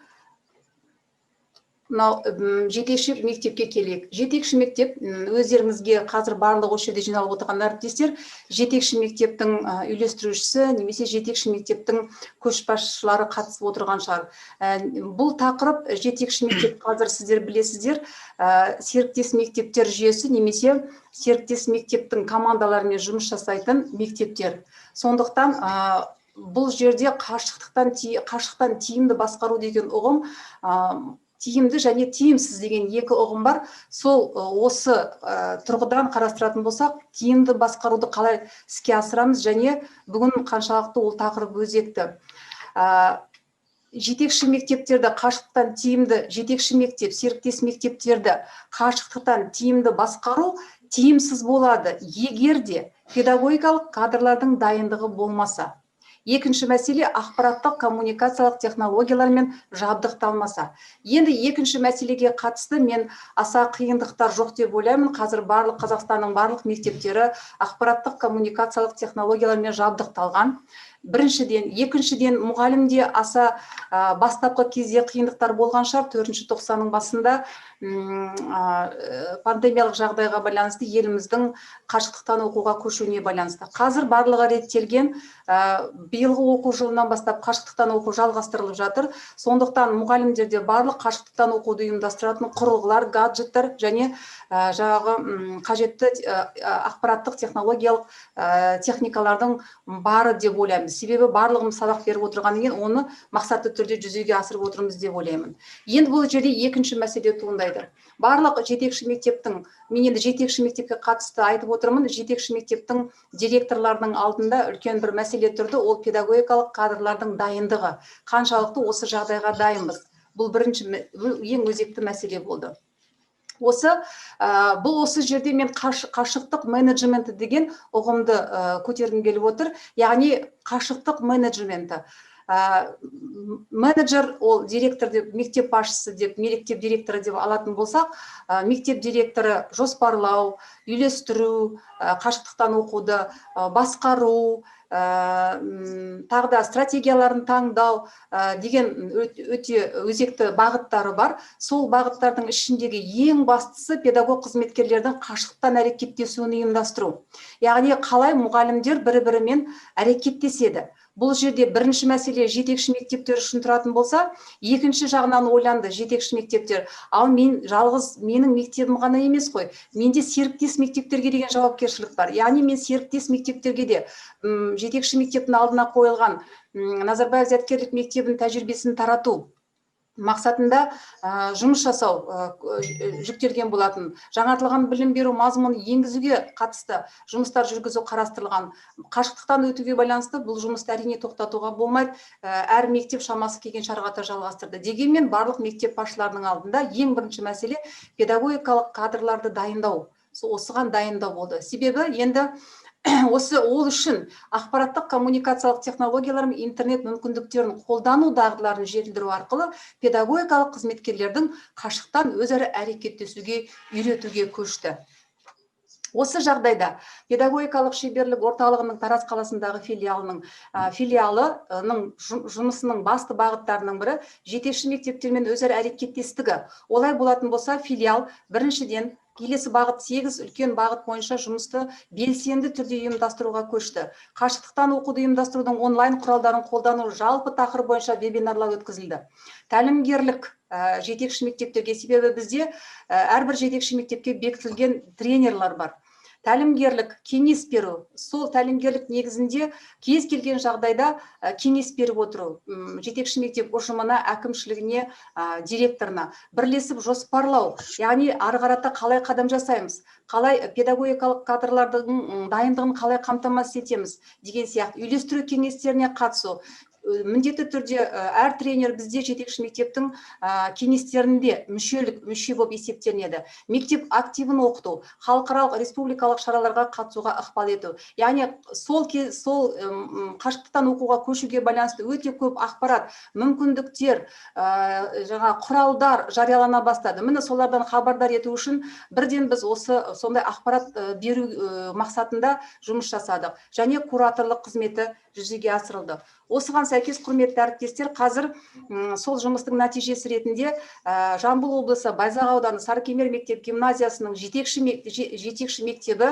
жетекші мектепке келейік. Жетекші мектеп, өздеріңізге қазір барлық осы жерде жиналып отырған әріптестер, жетекші мектептің үйлестірушісі немесе жетекші мектептің көшбасшылары қатысып отырған шығар. Бұл тақырып жетекші мектеп, қазір сіздер білесіздер, серіктес мектептер жүйесі немесе серіктес мектептің командаларымен жұмыс жасайтын мектептер. Сондықтан бұл жерде қашықтан тиімді басқару деген ұғым, тиімді және тиімсіз деген екі ұғым бар. Сол осы тұрғыдан қарастыратын болсақ, тиімді басқаруды қалай іске асырамыз және бүгін қаншалықты ол тақырып өзекті. Жетекші мектептерді қашықтан тиімді, жетекші мектеп, серіктес мектептерді қашықтан тиімді басқару тиімсіз болады, егер де педагогикалық кадрлардың дайындығы болмаса. Екінші мәселе ақпараттық коммуникациялық технологиялармен жабдықталмаса. Енді екінші мәселеге қатысты мен аса қиындықтар жоқ деп ойлаймын. Қазір Қазақстанның барлық мектептері ақпараттық коммуникациялық технологиялармен жабдықталған. Біріншіден, екіншіден мұғалімде аса бастапқы кезде қиындықтар болған шығар. 4-ші тоқсанның басында пандемиялық жағдайға байланысты еліміздің қашықтықтан оқуға көшуіне байланысты. Қазір барлығы реттелген, биылғы оқу жылынан бастап қашықтықтан оқу жалғастырылып жатыр. Сондықтан мұғалімдерде барлық қашықтықтан оқуды ұйымдастыратын құрылғылар, гаджеттер және жаңағы қажетті ақпараттық технологиялық техникалардың бары деп ойлаймыз. Себебі барлығымыз сабақ беріп отырғаннан кейін оны мақсатты түрде жүзеге асырып отырмыз деп ойлаймын. Енді бұл жерде екінші мәселе туындайды. Барлық жетекші мектептің, мен енді жетекші мектепке қатысты айтып отырмын, жетекші мектептің директорларының алдында үлкен бір мәселе тұрды, ол педагогикалық кадрлардың дайындығы. Қаншалықты осы жағдайға дайынбыз? Бұл ең өзекті мәселе болды. Бұл осы жерде мен қашықтық менеджменті деген ұғымды көтергім келіп отыр. Яғни қашықтық менеджменті. Менеджер, ол директор деп, мектеп басшысы деп, мектеп директоры деп алатын болсақ, мектеп директоры жоспарлау, үйлестіру, қашықтықтан оқуды басқару, тағы да стратегияларын таңдау деген өте өзекті бағыттары бар. Сол бағыттардың ішіндегі ең бастысы педагог қызметкерлердің қашықтан әрекеттесуін ұйымдастыру. Яғни қалай мұғалімдер бір-бірімен әрекеттеседі. Бұл жерде бірінші мәселе жетекші мектептер үшін тұратын болса, екінші жағынан ойланды жетекші мектептер. Ал менің мектебім ғана емес қой. Менде серіктес мектептерге деген жауапкершілік бар. Яғни мен серіктес мектептерге де жетекші мектептің алдына қойылған Назарбаев зияткерлік мектебінің тәжірибесін тарату мақсатында жұмыс жасау жүктелген болатын. Жаңартылған білім беру мазмұнын енгізуге қатысты жұмыстар жүргізу қарастырылған. Қашықтықтан өтуге байланысты бұл жұмысты әрине тоқтатуға болмайды. Әр мектеп шамасы келген шараға жалғастырды. Дегенмен барлық мектеп басшыларының алдында ең бірінші мәселе педагогикалық кадрларды дайындау. Осыған дайындау болды. Себебі енді ол үшін ақпараттық коммуникациялық технологиялар мен интернет мүмкіндіктерін қолдану дағдыларын жетілдіру арқылы педагогикалық қызметкерлердің қашықтан өзара әрекеттесуге үйретуге көшті. Осы жағдайда педагогикалық шеберлік орталығының Тараз қаласындағы филиалының жұмысының басты бағыттарының бірі жетекші мектептермен өзара әрекеттестігі. Олай болатын болса, филиал біріншіден келесі бағыт 8 үлкен бағыт бойынша жұмысты белсенді түрде ұйымдастыруға көшті. Қашықтықтан оқуды ұйымдастырудың онлайн құралдарын қолдану жалпы тақырып бойынша вебинарлар өткізілді. Тәлімгерлік жетекші мектептерге, себебі бізде әрбір жетекші мектепке бекітілген тренерлар бар. Тәлімгерлік, кеңес беру, сол тәлімгерлік негізінде кез келген жағдайда кеңес беріп отыру, жетекші мектеп ұжымына, әкімшілігіне, директорына бірлесіп жоспарлау, яғни ары қарата қалай қадам жасаймыз, қалай педагогикалық кадрлардың дайындығын қалай қамтамасыз етеміз деген сияқты үйлестіру кеңестеріне қатысу. Міндетті түрде әр тренер бізде жетекші мектептің кеңестерінде мүше болып есептелінеді. Мектеп активін оқыту, халықаралық республикалық шараларға қатысуға ықпал ету. Яғни сол қашықтықтан оқуға көшуге байланысты өте көп ақпарат, мүмкіндіктер, құралдар жариялана бастады. Міне солардан хабардар ету үшін бірден біз сондай ақпарат беру мақсатында жұмыс жасадық. Және кураторлық қызметі жүзеге асырылды. Осыған сәйкес, құрметті әріптестер, қазір сол жұмыстың нәтижесі ретінде Жамбыл облысы Байзақ ауданы Сарыкемер мектеп гимназиясының жетекші мектебі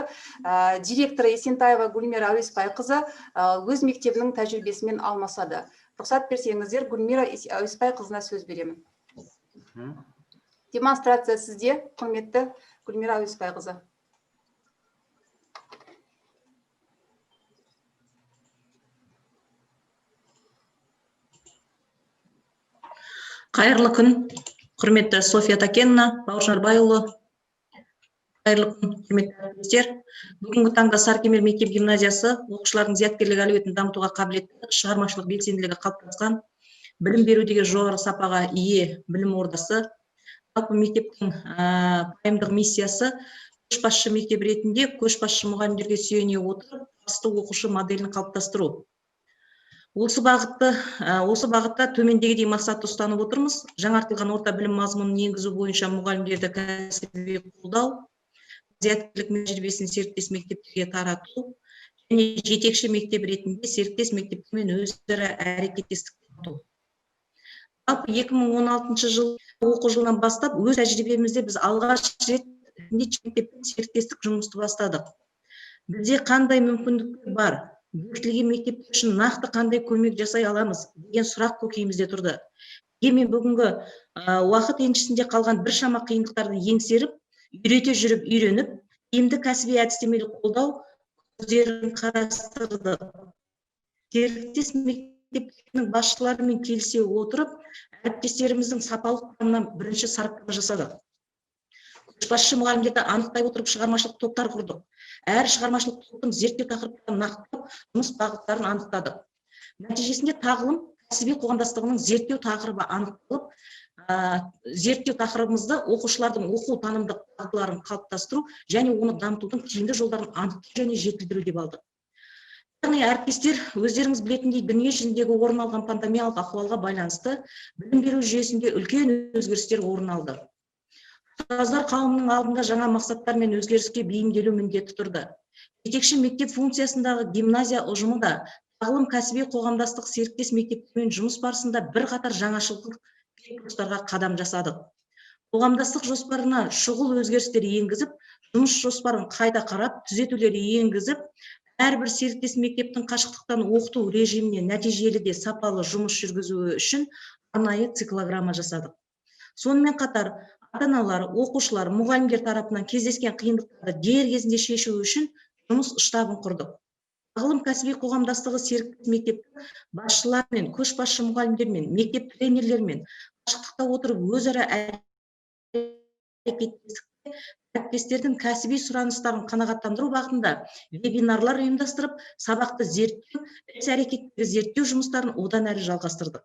директоры Есентаева Гүлмира Әуеспайқызы өз мектебінің тәжірибесімен алмасады. Рұқсат берсеңіздер, Гүлмира Әуеспайқызына сөз беремін. Демонстрация сізде, құрметті Гүлмира Әуеспайқызы. Қайырлы күн, құрметті София Такенна, Бауыржан Арбайұлы. Қайырлы күн, құрметті әріптестер. Бүгінгі таңда Сарыкемер мектеп гимназиясы оқушылардың зияткерлік әлеуетін дамытуға қабілетті, шығармашылық белсенділігі қалыптасқан, білім берудегі жоғары сапаға ие білім ордасы. Жалпы мектептің пайымдық миссиясы көшбасшы мектеп ретінде көшбасшы мұғалімдерге сүйене отырып, басты оқушы моделін қалыптастыру. Осы бағытта төмендегідей мақсатты ұстанып отырмыз. Жаңартылған орта білім мазмұнын енгізу бойынша мұғалімдерді кәсіби қолдау, зияткерлік тәжірибесін серіктес мектептерге тарату және жетекші мектеп ретінде серіктес мектептермен өзара әрекеттестік құру. Жалпы 2016 жыл оқу жылынан бастап өз тәжірибемізде біз алғаш рет мектеппен серіктестік жұмысты бастадық. Бізде қандай мүмкіндіктер бар? Бекітілген мектеп үшін нақты қандай көмек жасай аламыз деген сұрақ көкейімізде тұрды. Дегенмен бүгінгі уақыт еншісінде қалған біршама қиындықтарды еңсеріп, үйрете жүріп үйреніп, тиімді кәсіби әдістемелік қолдау көздерін қарастырды. Серіктес мектептерінің басшыларымен келісе отырып, әріптестеріміздің сапалық құрамынан бірінші сараптама жасадық. Көшбасшы мұғалімдерді анықтай отырып шығармашылық топтар құрдық. Әр шығармашылық топтың зерттеу тақырыптарын нақтылап, жұмыс бағыттарын анықтадық. Нәтижесінде тағылым кәсіби қоғамдастығының зерттеу тақырыбы анықталып, зерттеу тақырыбымызды оқушылардың оқу танымдық дағдыларын қалыптастыру және оны дамытудың тиімді жолдарын анықтау және жетілдіру деп алдық. Яғни әріптестер, өздеріңіз білетіндей дүние жүзіндегі орын алған пандемиялық ахуалға байланысты білім беру жүйесінде үлкен өзгерістер орын алды. Ұстаздар қауымның алдында жаңа мақсаттар мен өзгеріске бейімделу міндеті тұрды. Жетекші мектеп функциясындағы гимназия ұжымы да тағылым кәсіби қоғамдастық серіктес мектептермен жұмыс барысында бірқатар жаңашылдық курстарға қадам жасадық. Қоғамдастық жоспарына шұғыл өзгерістер енгізіп, жұмыс жоспарын қайта қарап, түзетулер енгізіп, әрбір серіктес мектептің қашықтықтан оқыту режиміне нәтижелі де сапалы жұмыс жүргізуі үшін арнайы циклограмма жасадық. Сонымен қатар ата-аналар, оқушылар, мұғалімдер тарапынан кездескен қиындықтарды дер кезінде шешу үшін жұмыс штабын құрдық. Тағылым кәсіби қоғамдастығы серіктес мектептің басшыларымен, көшбасшы мұғалімдермен, мектеп тренерлермен қашықтықта отырып өзара әрекеттестікте әріптестердің кәсіби сұраныстарын қанағаттандыру бағытында вебинарлар ұйымдастырып, сабақты зерттеу, іс-әрекеттегі зерттеу жұмыстарын одан әрі жалғастырдық.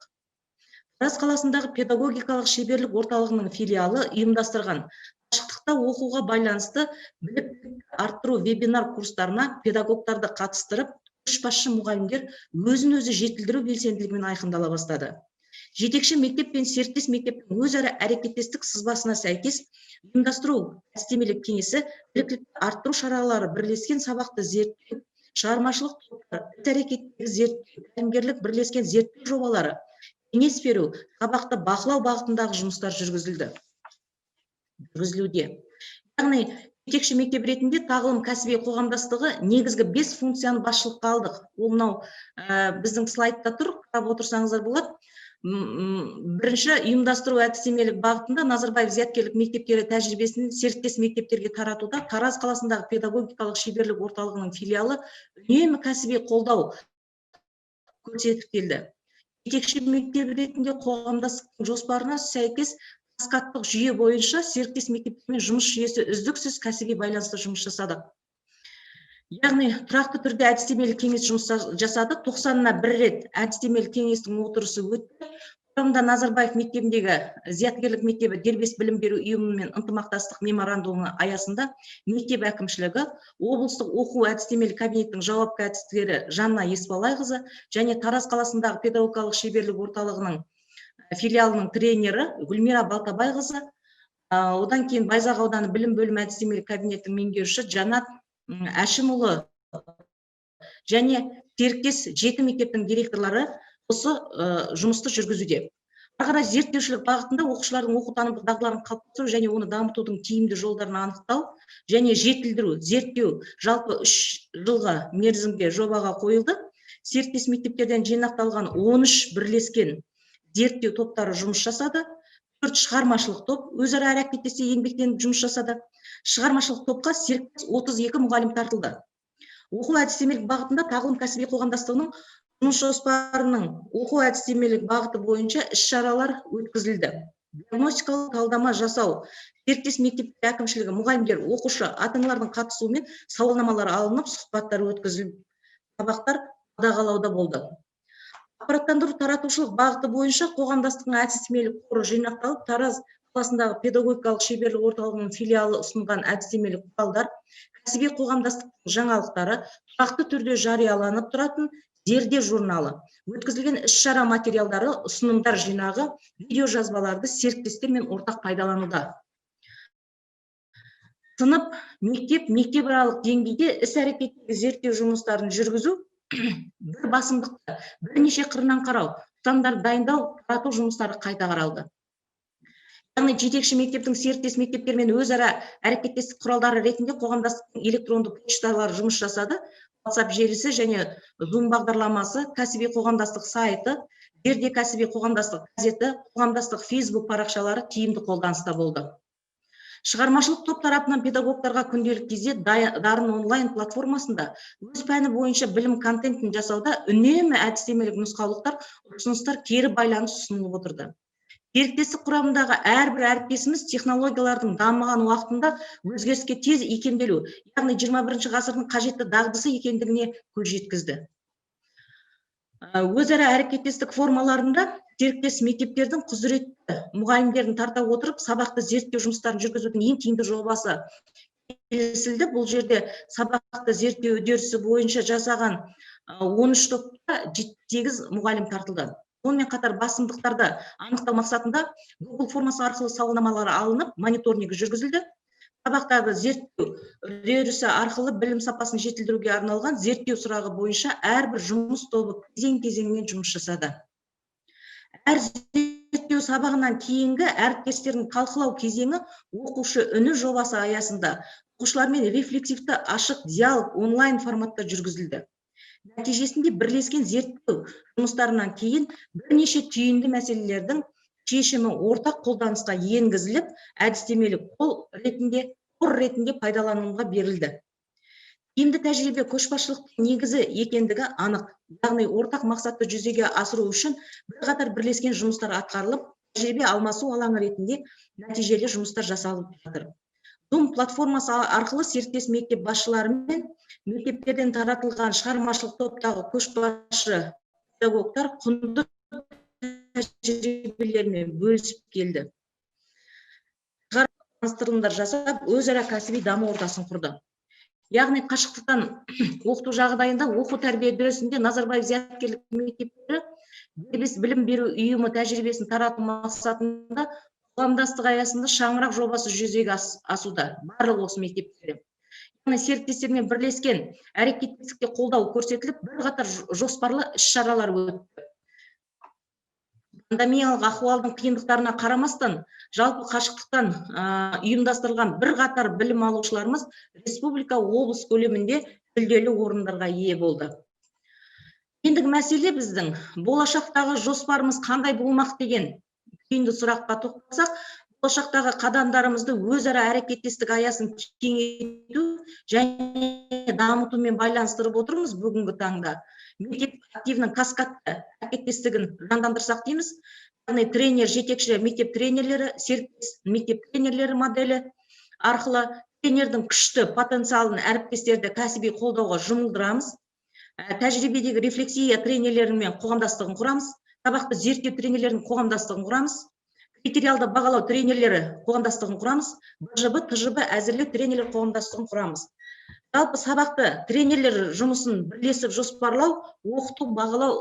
Тараз қаласындағы педагогикалық шеберлік орталығының филиалы ұйымдастырған қашықтықта оқуға байланысты біліктілікті арттыру вебинар курстарына педагогтарды қатыстырып, көшбасшы мұғалімдер өзін өзі жетілдіру белсенділігімен айқындала бастады. Жетекші мектеп пен серіктес мектептің өзара әрекеттестік сызбасына сәйкес ұйымдастыру әдістемелік кеңесі біліктілікті арттыру шаралары бірлескен сабақты зерттеу, шығармашылық топтар, іс-әрекеттегі зерттеу, тәлімгерлік бірлескен зерттеу жобалары, кеңес беру, сабақты бақылау бағытындағы жұмыстар жүргізілуде. Яғни жетекші мектеп ретінде тағылым кәсіби қоғамдастығы негізгі 5 функцияны басшылыққа алдық. Ол мынау біздің слайдта тұр, қарап отырсаңыздар болады. Бірінші, ұйымдастыру әдістемелік бағытында Назарбаев зияткерлік мектептері тәжірибесін серіктес мектептерге таратуда Тараз қаласындағы педагогикалық шеберлік орталығының филиалы үнемі кәсіби қолдау көрсетіп келді. Жетекші мектеп ретінде қоғамдастықтың жоспарына сәйкес каскадтық жүйе бойынша серіктес мектептермен жұмыс жүйесі үздіксіз кәсіби байланысты жұмыс жасадық. Яғни тұрақты түрде әдістемелік кеңес жұмыс жасадық. 90-на 1 рет әдістемелік кеңестің отырысы өтті. Құрамында Назарбаев мектебіндегі зияткерлік мектебі дербес білім беру ұйымымен ынтымақтастық меморандумы аясында мектеп әкімшілігі, облыстық оқу әдістемелік кабинеттің жауапты әдіскері Жанна Есбалайқызы және Тараз қаласындағы педагогикалық шеберлік орталығының филиалының тренері Гүлмира Балтабайқызы, одан кейін Байзақ ауданы білім бөлімі әдістемелік кабинеттің меңгерушісі Жанат Әшімұлы және серіктес 7 мектептің директорлары осы жұмысты жүргізуде. Ары қарай зерттеушілік бағытында оқушылардың оқу-танымдық дағдыларын қалыптастыру және оны дамытудың тиімді жолдарын анықтау және жетілдіру, зерттеу жалпы 3 жылға мерзімге жобаға қойылды. Серіктес мектептерден жинақталған 13 бірлескен зерттеу топтары жұмыс жасады. 4 шығармашылық топ өзара әрекеттесе еңбектеніп жұмыс жасады. Шығармашылық топқа серіктес 32 мұғалім тартылды. Оқу әдістемелік бағытында тағылым кәсіби қоғамдастығының жұмыс жоспарының оқу әдістемелік бағыты бойынша іс-шаралар өткізілді. Диагностикалық талдама жасау, серіктес мектептер әкімшілігі, мұғалімдер, оқушы, ата-аналардың қатысуымен сауалнамалар алынып, сұхбаттар өткізіліп, сабақтар қадағалауда болды. Ақпараттандыру таратушылық бағыты бойынша қоғамдастықтың әдістемелік қоры жинақталып, Тараз қаласындағы педагогикалық шеберлік орталығының филиалы ұсынған әдістемелік құралдар, кәсіби қоғамдастықтың жаңалықтары тұрақты түрде жарияланып тұратын зерде журналы, өткізілген іс-шара материалдары, ұсынымдар жинағы, видео жазбаларды серіктестермен ортақ пайдалануда. Сынып, мектеп аралық деңгейде іс-әрекеттегі зерттеу жұмыстарын жүргізу, бір басымдықты бірнеше қырынан қарау, ұстандар дайындау, тарату жұмыстары қайта қаралды. Яғни жетекші мектептің серіктес мектептермен өзара әрекеттестік құралдары ретінде қоғамдастықтың электронды почталары жұмыс жасады. WhatsApp желісі және Zoom бағдарламасы, кәсіби қоғамдастық сайты, зерде кәсіби қоғамдастық газеті, қоғамдастық Facebook парақшалары тиімді қолданыста болды. Шығармашылық топ тарапынан педагогтарға күнделік кезде дарын онлайн платформасында өз пәні бойынша білім контентін жасауда үнемі әдістемелік нұсқаулықтар, ұсыныстар кері байланыс ұсынылып отырды. Серіктестік құрамындағы әрбір әріптесіміз технологиялардың дамыған уақытында өзгеріске тез икемделу, яғни 21 ғасырдың қажетті дағдысы екендігіне көз жеткізді. Өзара әрекеттестік формаларында серіктес мектептердің құзыретті мұғалімдерін тарта отырып, сабақты зерттеу жұмыстарын жүргізудің ең тиімді жобасы келісілді. Бұл жерде сабақты зерттеу үдерісі бойынша жасаған 13 топта 8 мұғалім тартылды. Онымен қатар басымдықтарды анықтау мақсатында Google формасы арқылы сауалнамалар алынып, мониторинг жүргізілді. Сабақтағы зерттеу үдерісі арқылы білім сапасын жетілдіруге арналған зерттеу сұрағы бойынша әрбір жұмыс тобы кезең-кезеңмен жұмыс жасады. Әр зерттеу сабағынан кейінгі әріптестердің талқылау кезеңі оқушы үні жобасы аясында оқушылармен рефлексивті ашық диалог онлайн форматта жүргізілді. Нәтижесінде бірлескен зерттеу жұмыстарынан кейін бірнеше түйінді мәселелердің шешімі ортақ қолданысқа енгізіліп, әдістемелік қор ретінде пайдалануға берілді. Тиімді тәжірибе көшбасшылықтың негізі екендігі анық. Яғни ортақ мақсатты жүзеге асыру үшін бірқатар бірлескен жұмыстар атқарылып, тәжірибе алмасу алаңы ретінде нәтижелі жұмыстар жасалып жатыр. Zoom платформасы арқылы серіктес мектеп басшылары мен мектептерден таратылған шығармашылық топтағы көшбасшы педагогтар құнды тәжірибелермен бөлісіп келді. Таныстырылымдар жасап, өзара кәсіби даму ортасын құрды. Яғни қашықтықтан оқыту жағдайында оқу тәрбие үдерісінде Назарбаев зияткерлік мектептері дербес білім беру ұйымы тәжірибесін тарату мақсатында қоғамдастық аясында шаңырақ жобасы жүзеге асуда. Барлық осы мектептерде. Яғни серіктестермен бірлескен әрекеттестікке қолдау көрсетіліп, бірқатар жоспарлы іс-шаралар өтті. пандемиялық ахуалдың қиындықтарына қарамастан, жалпы қашықтықтан ұйымдастырылған бірқатар білім алушыларымыз республика облыс көлемінде жүлделі орындарға ие болды. Ендігі мәселе біздің болашақтағы жоспарымыз қандай болмақ деген түйінді сұраққа тоқталсақ, болашақтағы қадамдарымызды өзара әрекеттестік аясын кеңейту және дамытумен байланыстырып отырмыз бүгінгі таңда. Мектеп активінің каскадты әрекеттестігін жандандырсақ дейміз. Яғни тренер, жетекші мектеп тренерлері, серіктес мектеп тренерлері моделі арқылы тренердің күшті потенциалын әріптестерді кәсіби қолдауға жұмылдырамыз. Тәжірибедегі рефлексия тренерлерімен қоғамдастығын құрамыз. Сабақты зерттеу тренерлерінің қоғамдастығын құрамыз. Критериалды бағалау тренерлері қоғамдастығын құрамыз. БЖБ, ТЖБ әзірлеу тренерлер қоғамдастығын құрамыз. Жалпы сабақты тренерлер жұмысын бірлесіп жоспарлау, оқыту, бағалау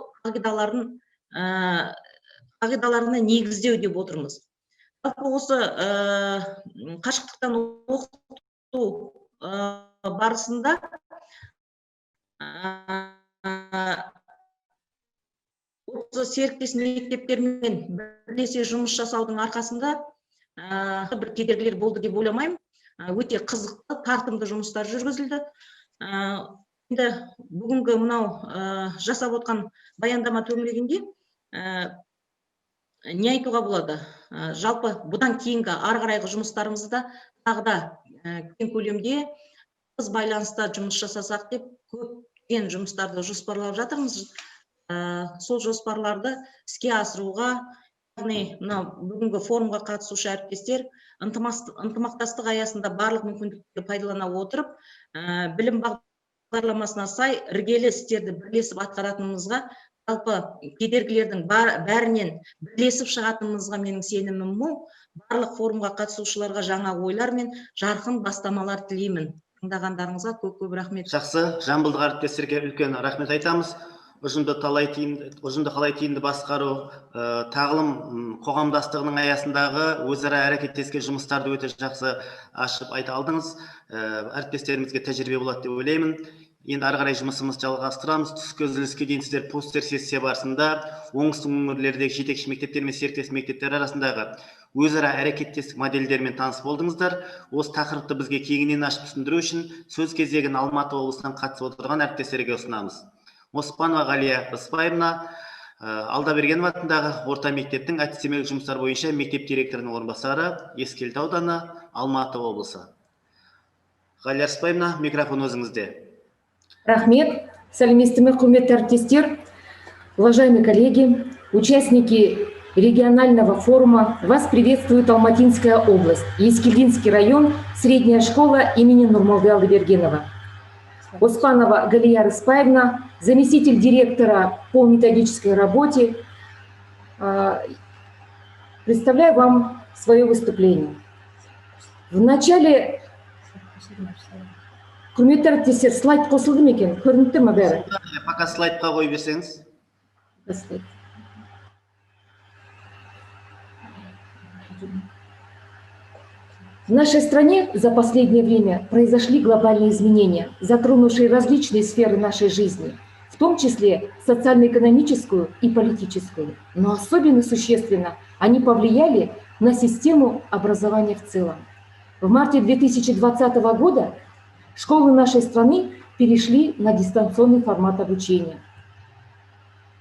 қағидаларына негіздеу деп отырмыз. Жалпы осы қашықтықтан оқыту барысында осы серіктес мектептермен бірлесе жұмыс жасаудың арқасында бір кедергілер болды деп ойламаймын. Өте қызықты, тартымды жұмыстар жүргізілді. Енді бүгінгі мынау жасап отқан баяндама төңірегінде не айтуға болады? Жалпы бұдан кейінгі ары қарайғы жұмыстарымызда тағы да кең көлемде тығыз байланыста жұмыс жасасақ деп көптеген жұмыстарды жоспарлап жатырмыз. Сол жоспарларды іске асыруға, яғни бүгінгі форумға қатысушы әріптестер ынтымақтастық аясында барлық мүмкіндіктерді пайдалана отырып, білім бағдарламасына сай іргелі істерді бірлесіп атқаратынымызға, жалпы кедергілердің бәрінен бірлесіп шығатынымызға менің сенімім мол. Барлық форумға қатысушыларға жаңа ойлар мен жарқын бастамалар тілеймін. Тыңдағандарыңызға көп рахмет. Жақсы, жамбылдық әріптестерге үлкен рахмет айтамыз. Ұжымды қалай тиімді басқару, тағылым қоғамдастығының аясындағы өзара әрекеттескен жұмыстарды өте жақсы ашып айта алдыңыз. Әріптестерімізге тәжірибе болады деп ойлаймын. Енді ары қарай жұмысымызды жалғастырамыз. Түскі үзіліске дейін сіздер постер сессия барысында оңтүстік өңірлердегі жетекші мектептер мен серіктес мектептер арасындағы өзара әрекеттестік модельдермен таныс болдыңыздар. Осы тақырыпты бізге кеңінен ашып түсіндіру үшін сөз кезегін Алматы облысынан қатысып отырған әріптестерге ұсынамыз. Оспанова Ғалия Рысбаевна, Алдабергенов атындағы орта мектептің әдістемелік жұмыстар бойынша мектеп директорының орынбасары, Ескелді ауданы, Алматы облысы. Ғалия Рысбаевна, микрофон өзіңізде. Рахмет, сәлеметсіздер ме, құрметті әріптестер, уважаемые коллеги, участники регионального форума. Вас приветствует Алматинская область, Ескелдинский район, средняя школа имени Нурмалды Алдабергенова. Оспанова Галия Рыспаевна, заместитель директора по методической работе. Представляю вам свое выступление. В начале... Құрметті әріптестер, слайд қосылды ма екен? Көрінді ме бәрі? Пока слайдқа қойып берсеңіз. В нашей стране за последнее время произошли глобальные изменения, затронувшие различные сферы нашей жизни, в том числе социально-экономическую и политическую. Но особенно существенно они повлияли на систему образования в целом. В марте 2020 года школы нашей страны перешли на дистанционный формат обучения.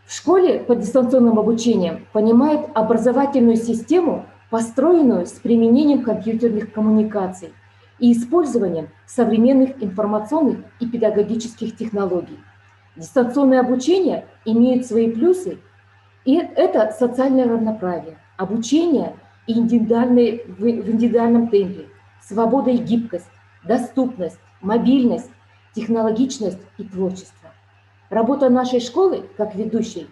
В школе под дистанционным обучением понимают образовательную систему, построенную с применением компьютерных коммуникаций и использованием современных информационных и педагогических технологий. Дистанционное обучение имеет свои плюсы, и это социальное равноправие, обучение в индивидуальном темпе, свобода и гибкость, доступность, мобильность, технологичность и творчество. Работа нашей школы, как ведущей,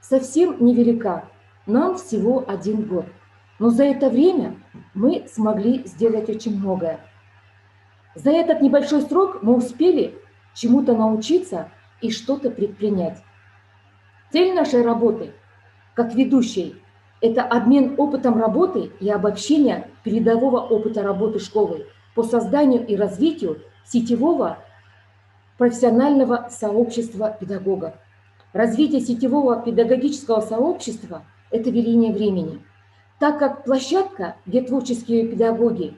совсем невелика. Нам всего 1 год. Но за это время мы смогли сделать очень многое. За этот небольшой срок мы успели чему-то научиться и что-то предпринять. Цель нашей работы, как ведущей, это обмен опытом работы и обобщение передового опыта работы школы по созданию и развитию сетевого профессионального сообщества педагогов. Развитие сетевого педагогического сообщества – это веление времени. Так как площадка, где творческие педагоги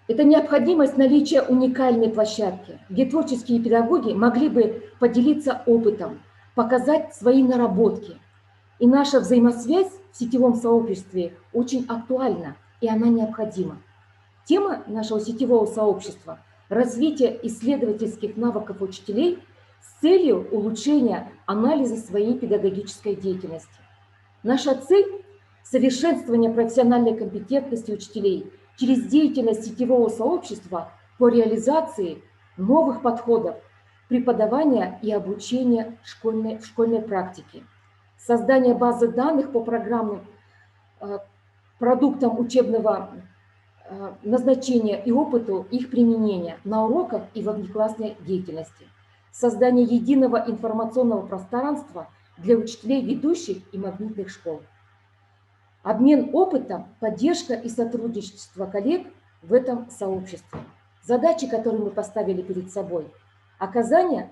это необходимость наличия уникальной площадки, где творческие педагоги могли бы поделиться опытом, показать свои наработки. И наша взаимосвязь в сетевом сообществе очень актуальна, и она необходима. Тема нашего сетевого сообщества – развитие исследовательских навыков учителей с целью улучшения анализа своей педагогической деятельности. Наша цель – совершенствование профессиональной компетентности учителей через деятельность сетевого сообщества по реализации новых подходов преподавания и обучения в школьной практике, создание базы данных по программным продуктам учебного назначения и опыту их применения на уроках и во внеклассной деятельности, создание единого информационного пространства для учителей ведущих и магнитных школ. Обмен опытом, поддержка и сотрудничество коллег в этом сообществе. Задачи, которые мы поставили перед собой. Оказание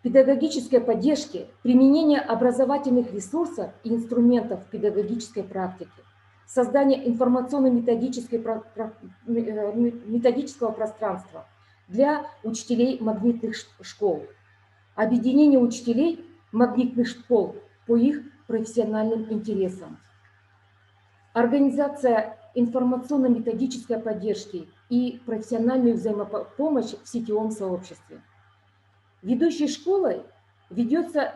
педагогической поддержки, применение образовательных ресурсов и инструментов в педагогической практике, создание информационно-методического пространства для учителей магнитных школ, объединение учителей магнитных школ по их профессиональным интересам, организация информационно-методической поддержки и профессиональную взаимопомощь в сетевом сообществе. Ведущей школой ведется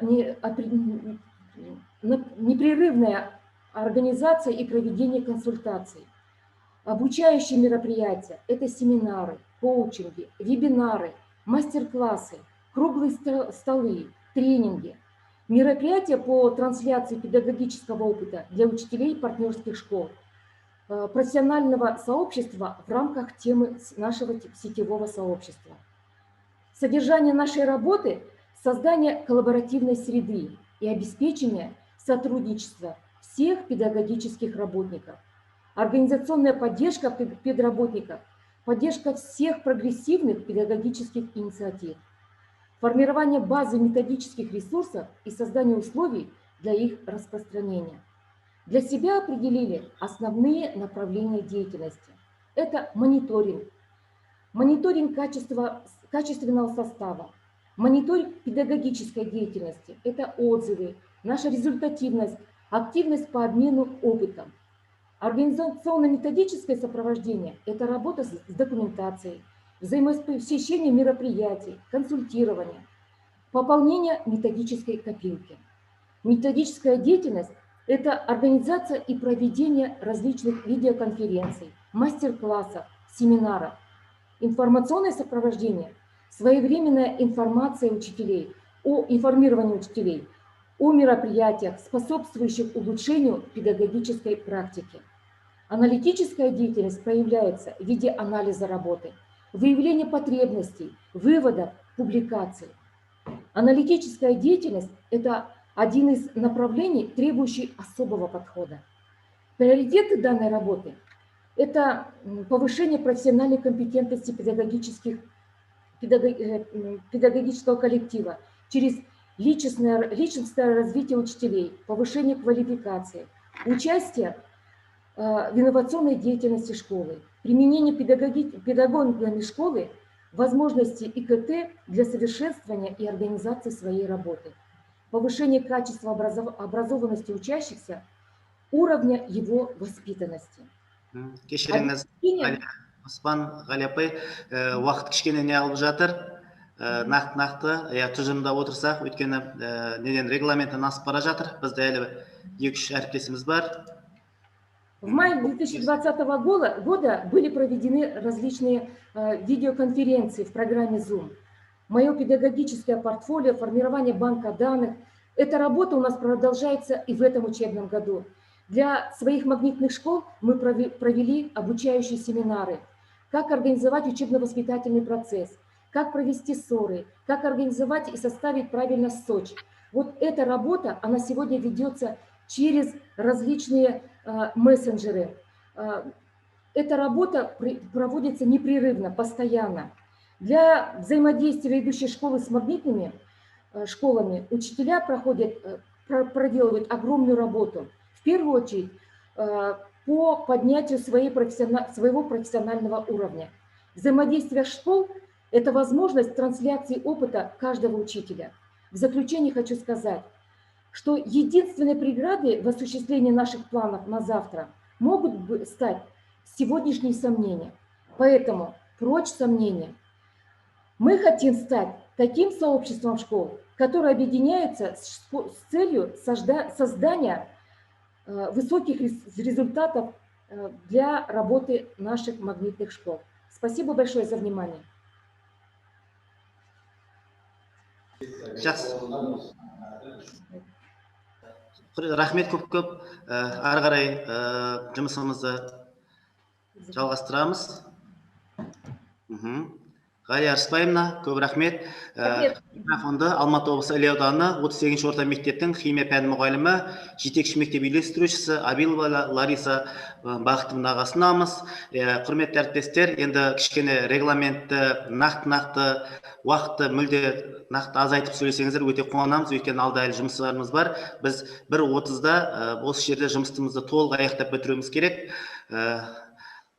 непрерывная организация и проведение консультаций. Обучающие мероприятия – это семинары, коучинги, вебинары, мастер-классы, круглые столы, тренинги, мероприятия по трансляции педагогического опыта для учителей партнерских школ, профессионального сообщества в рамках темы нашего сетевого сообщества. Содержание нашей работы – создание коллаборативной среды и обеспечение сотрудничества всех педагогических работников, организационная поддержка педработников, поддержка всех прогрессивных педагогических инициатив, формирование базы методических ресурсов и создание условий для их распространения. Для себя определили основные направления деятельности. Это мониторинг качественного состава, мониторинг педагогической деятельности, это отзывы, наша результативность, активность по обмену опытом. Организационно-методическое сопровождение – это работа с документацией, взаимопосещение мероприятий, консультирование, пополнение методической копилки. Методическая деятельность – это организация и проведение различных видеоконференций, мастер-классов, семинаров. Информационное сопровождение – своевременная информация учителей, информирование учителей о мероприятиях, способствующих улучшению педагогической практики. Аналитическая деятельность проявляется в виде анализа работы, выявления потребностей, выводов, публикаций. Аналитическая деятельность – это один из направлений, требующий особого подхода. Приоритеты данной работы – это повышение профессиональной компетентности педагогического коллектива через личностное развитие учителей, повышение квалификации, участие в инновационной деятельности школы, применение педагогами школы возможностей ИКТ для совершенствования и организации своей работы, повышение качества образованности учащихся, уровня его воспитанности. Кешіріңіз, Оспан, Ғали апай, уақыт кішкене не алып жатыр. Нақты тұжырымдап отырсақ, өйткені неден регламенттен асып бара жатыр. Бізде әлі 2-3 әріптесіміз бар. В мае 2020 года были проведены различные видеоконференции в программе Zoom. Мое педагогическое портфолио, формирование банка данных. Эта работа у нас продолжается и в этом учебном году. Для своих магнитных школ мы провели обучающие семинары. Как организовать учебно-воспитательный процесс, как провести ссоры, как организовать и составить правильно СОЧ. Вот эта работа, она сегодня ведется через различные мессенджеры. Эта работа проводится непрерывно, постоянно. Для взаимодействия ведущей школы с магнитными школами учителя проделывают огромную работу. В первую очередь по поднятию своего профессионального уровня. Взаимодействие школ – это возможность трансляции опыта каждого учителя. В заключение хочу сказать, что единственной преградой в осуществлении наших планов на завтра могут стать сегодняшние сомнения. Поэтому прочь сомнения. Мы хотим стать таким сообществом школ, которое объединяется с целью создания высоких результатов для работы наших магнитных школ. Спасибо большое за внимание. Жақсы. Рахмет көп. Ары қарай жұмысымызды жалғастырамыз. Ғалия Арыспаевна, көп рахмет. Микрофонды Алматы облысы Іле ауданы 38-ші орта мектептің химия пәні мұғалімі, жетекші мектеп үйлестірушісі Абилова Лариса Бақытовнаға ағасынамыз. Құрметті әріптестер, енді кішкене регламентті нақты уақытты мүлде нақты азайтып сөйлесеңіздер өте қуанамыз, өйткені алда әлі жұмыстарымыз бар. Біз 1:30-да осы жерде жұмысымызды толық аяқтап бітіруіміз керек.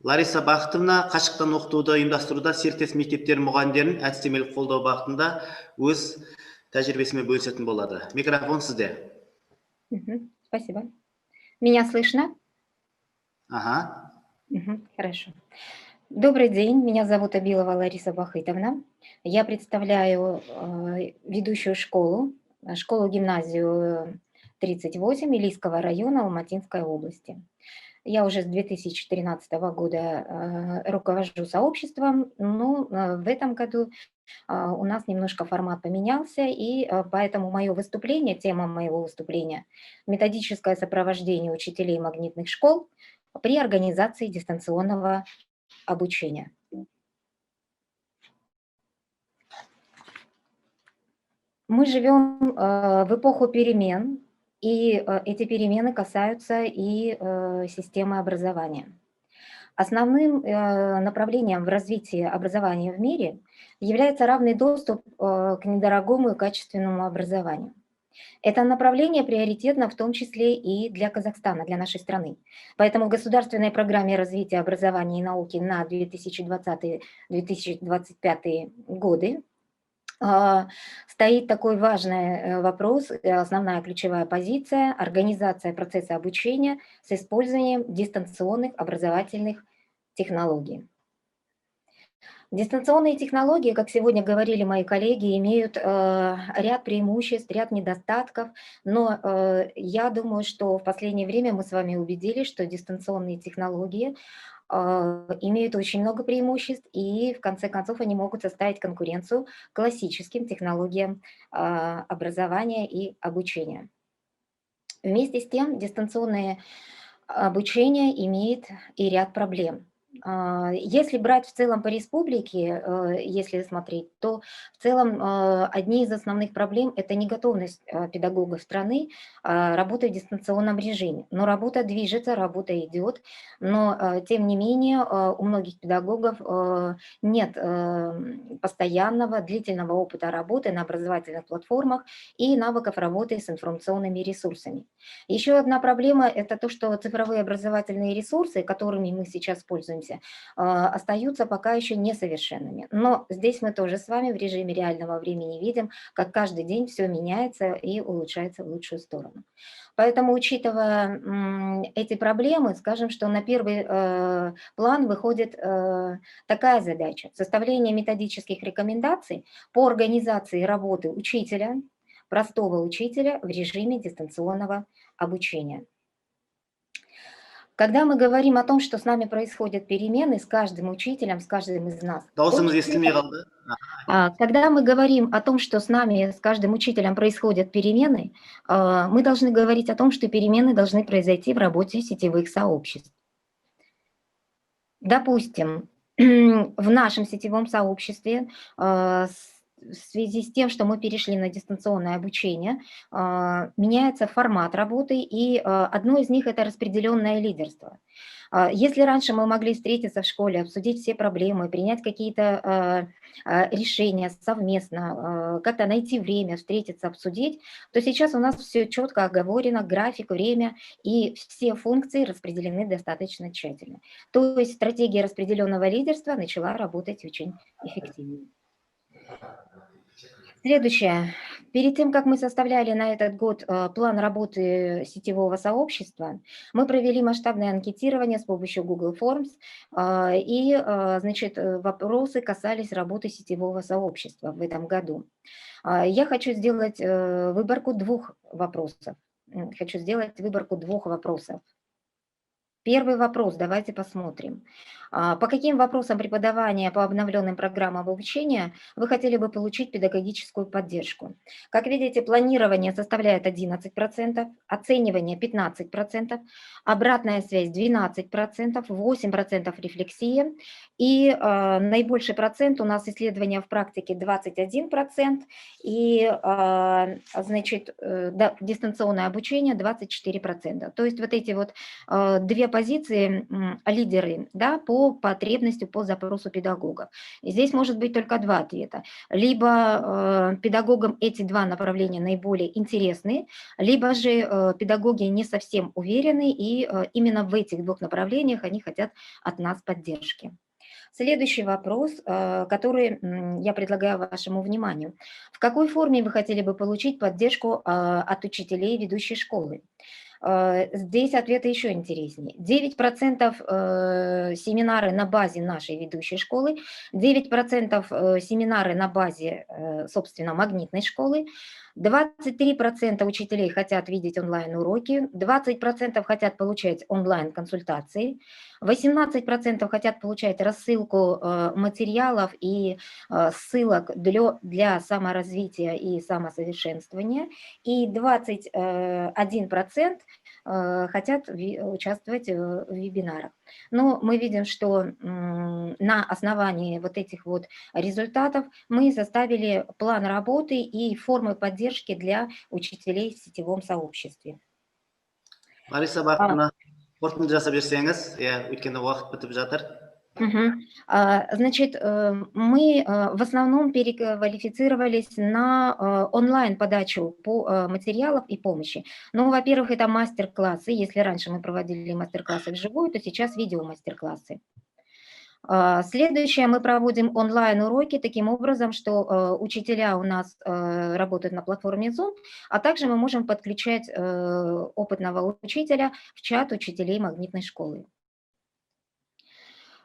Лариса Бақытовна қашықтан оқытуды ұйымдастыруда серіктес мектептер мұғалімдерін әдістемелік қолдау бағытында өз тәжірибесімен бөлісетін болады. Микрофон сізде. Спасибо. Меня слышно? Ага. Хорошо. Добрый день, меня зовут Абилова Лариса Бахытовна. Я представляю ведущую школу-гимназию 38 Илийского района Алматинской области. Я уже с 2013 года руковожу сообществом, но в этом году у нас немножко формат поменялся, и поэтому мое выступление, тема моего выступления – методическое сопровождение учителей магнитных школ при организации дистанционного обучения. Мы живем в эпоху перемен, и эти перемены касаются и системы образования. Основным направлением в развитии образования в мире является равный доступ к недорогому и качественному образованию. Это направление приоритетно в том числе и для Казахстана, для нашей страны. Поэтому в государственной программе развития образования и науки на 2020-2025 годы стоит такой важный вопрос, основная ключевая позиция – организация процесса обучения с использованием дистанционных образовательных технологий. Дистанционные технологии, как сегодня говорили мои коллеги, имеют ряд преимуществ, ряд недостатков, но я думаю, что в последнее время мы с вами убедились, что дистанционные технологии имеют очень много преимуществ, и в конце концов они могут составить конкуренцию классическим технологиям образования и обучения. Вместе с тем, дистанционное обучение имеет и ряд проблем. Если брать в целом по республике, если смотреть, то в целом одни из основных проблем – это неготовность педагогов страны работать в дистанционном режиме. Но работа движется, работа идет, но тем не менее у многих педагогов нет постоянного, длительного опыта работы на образовательных платформах и навыков работы с информационными ресурсами. Еще одна проблема – это то, что цифровые образовательные ресурсы, которыми мы сейчас пользуемся, остаются пока еще несовершенными. Но здесь мы тоже с вами в режиме реального времени видим, как каждый день все меняется и улучшается в лучшую сторону. Поэтому, учитывая эти проблемы, скажем, что на первый план выходит такая задача – составление методических рекомендаций по организации работы учителя, простого учителя в режиме дистанционного обучения. Когда мы говорим о том, что с нами происходят перемены, с каждым учителем, с каждым из нас. Когда мы говорим о том, что с нами, с каждым учителем происходят перемены, мы должны говорить о том, что перемены должны произойти в работе сетевых сообществ. Допустим, в нашем сетевом сообществе в связи с тем, что мы перешли на дистанционное обучение, меняется формат работы, и одно из них – это распределенное лидерство. Если раньше мы могли встретиться в школе, обсудить все проблемы, принять какие-то решения совместно, как-то найти время, встретиться, обсудить, то сейчас у нас все четко оговорено, график, время, и все функции распределены достаточно тщательно. То есть стратегия распределенного лидерства начала работать очень эффективно. Следующее. Перед тем, как мы составляли на этот год план работы сетевого сообщества, мы провели масштабное анкетирование с помощью Google Forms, и, значит, вопросы касались работы сетевого сообщества в этом году. Я хочу сделать выборку двух вопросов. Первый вопрос, давайте посмотрим. По каким вопросам преподавания по обновленным программам обучения вы хотели бы получить педагогическую поддержку? Как видите, планирование составляет 11%, оценивание 15%, обратная связь 12%, 8% рефлексия, и наибольший процент у нас исследования в практике 21%, и значит, дистанционное обучение 24%. То есть вот эти вот две позиции лидеры, да, по потребности, по запросу педагогов. И здесь может быть только два ответа. Либо педагогам эти два направления наиболее интересны, либо же педагоги не совсем уверены, и именно в этих двух направлениях они хотят от нас поддержки. Следующий вопрос, который я предлагаю вашему вниманию. В какой форме вы хотели бы получить поддержку от учителей ведущей школы? Здесь ответы еще интереснее. 9% семинары на базе нашей ведущей школы, 9% семинары на базе, собственно, магнитной школы, 23% учителей хотят видеть онлайн-уроки, 20% хотят получать онлайн-консультации, 18% хотят получать рассылку материалов и ссылок для саморазвития и самосовершенствования, и 21% хотят участвовать в вебинарах. Но мы видим, что на основании вот этих вот результатов мы составили план работы и формы поддержки для учителей в сетевом сообществе. Лариса Бахтина, қорытынды жасап берсеңіз, өйткені уақыт бітіп жатыр. Значит, мы в основном переквалифицировались на онлайн-подачу материалов и помощи. Ну, во-первых, это мастер-классы. Если раньше мы проводили мастер-классы вживую, то сейчас видео-мастер-классы. Следующее, мы проводим онлайн-уроки таким образом, что учителя у нас работают на платформе Zoom, а также мы можем подключать опытного учителя в чат учителей магнитной школы.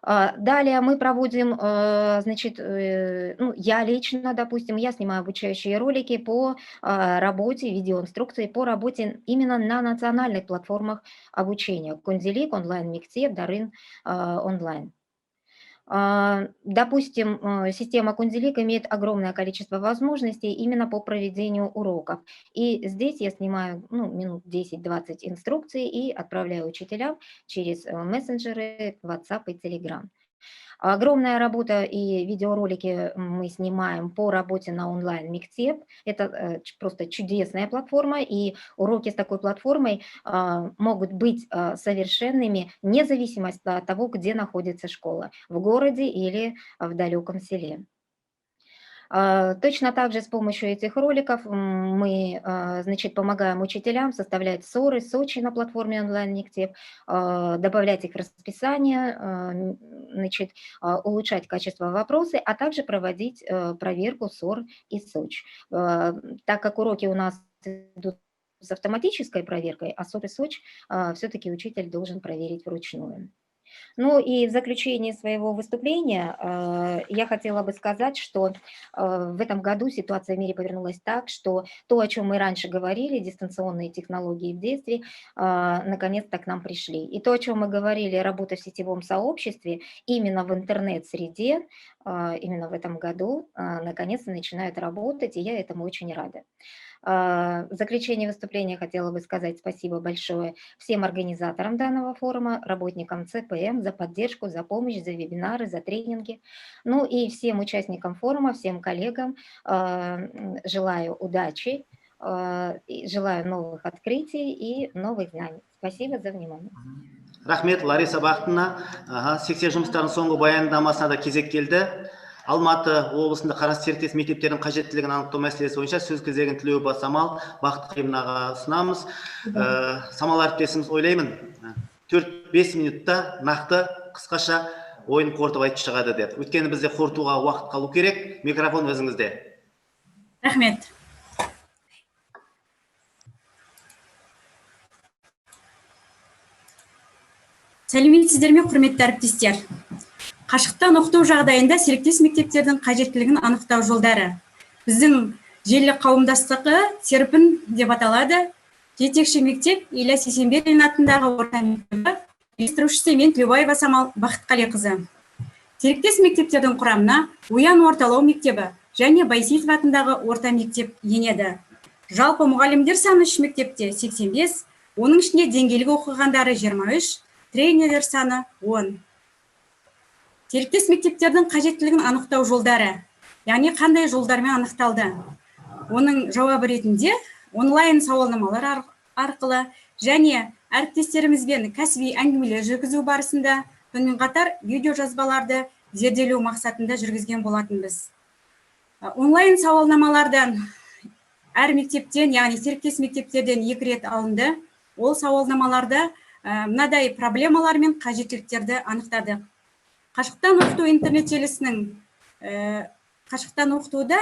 Далее мы проводим, значит, ну, я лично, допустим, я снимаю обучающие ролики по работе, видеоинструкции по работе именно на национальных платформах обучения. Кунделик, онлайн-мектеп, Дарын онлайн. Допустим, система Кунделик имеет огромное количество возможностей именно по проведению уроков. И здесь я снимаю минут 10-20 инструкций и отправляю учителям через мессенджеры, WhatsApp и Telegram. Огромная работа и видеоролики мы снимаем по работе на онлайн-мектеп. Это просто чудесная платформа, и уроки с такой платформой могут быть совершенными, вне зависимости от того, где находится школа, в городе или в далеком селе. Точно так же с помощью этих роликов мы, значит, помогаем учителям составлять ссоры, Сочи на платформе онлайн-мектеп, добавлять их в расписание, значит, улучшать качество вопроса, а также проводить проверку СОР и СОЧ. Так как уроки у нас идут с автоматической проверкой, а СОР и СОЧ все-таки учитель должен проверить вручную. Ну и в заключение своего выступления я хотела бы сказать, что в этом году ситуация в мире повернулась так, что то, о чем мы раньше говорили, дистанционные технологии в действии, наконец-то к нам пришли. И то, о чем мы говорили, работа в сетевом сообществе, именно в интернет-среде, именно в этом году наконец-то начинают работать, и я этому очень рада. В заключение выступления хотела бы сказать спасибо большое всем организаторам данного форума, работникам ЦПМ за поддержку, за помощь, за вебинары, за тренинги. Ну и всем участникам форума, всем коллегам желаю удачи, желаю новых открытий и новых знаний. Спасибо за внимание. Рахмет, Лариса Бақтына. Сексия жұмыстарын соңғы баяндамасына да кезек келді. Алматы облысында қарасты серіктес мектептердің қажеттілігін анықтау мәселесі бойынша сөз кезегін Тілеуова Самал Бақыт Қиымнаға ұсынамыз. Самал әріптесіміз ойлаймын 4-5 минутта нақты қысқаша ойын қорытып айтып шығады деп. Өйткені бізде қорытуға уақыт қалу керек. Микрофон өзіңізде. Рахмет. Сәлеметсіздер ме, құрметті әріптестер? Қашықтан оқыту жағдайында серіктес мектептердің қажеттілігін анықтау жолдары. Біздің желі қауымдастығы серпін деп аталады. Жетекші мектеп Илья Сесенберлин атындағы орта мектебі, үйлестірушісі мен Тілеубаева Самал Бақытқалиқызы. Серіктес мектептердің құрамына Уян орталау мектебі және Байсейітов атындағы орта мектеп енеді. Жалпы мұғалімдер саны 3 мектепте 85, оның ішінде деңгейлік оқығандары 23, тренерлер саны 10. Серіктес мектептердің қажеттілігін анықтау жолдары, яғни қандай жолдармен анықталды. Оның жауабы ретінде онлайн сауалнамалар арқылы және әріптестерімізбен кәсіби әңгімелер жүргізу барысында, сонымен қатар видео жазбаларды зерделеу мақсатында жүргізген болатынбыз. Онлайн сауалнамалардан әр мектептен, яғни серіктес мектептерден 2 рет алынды. Ол сауалнамаларда мынадай проблемалар мен қажеттіліктерді анықтадық. Қашықтан оқытуда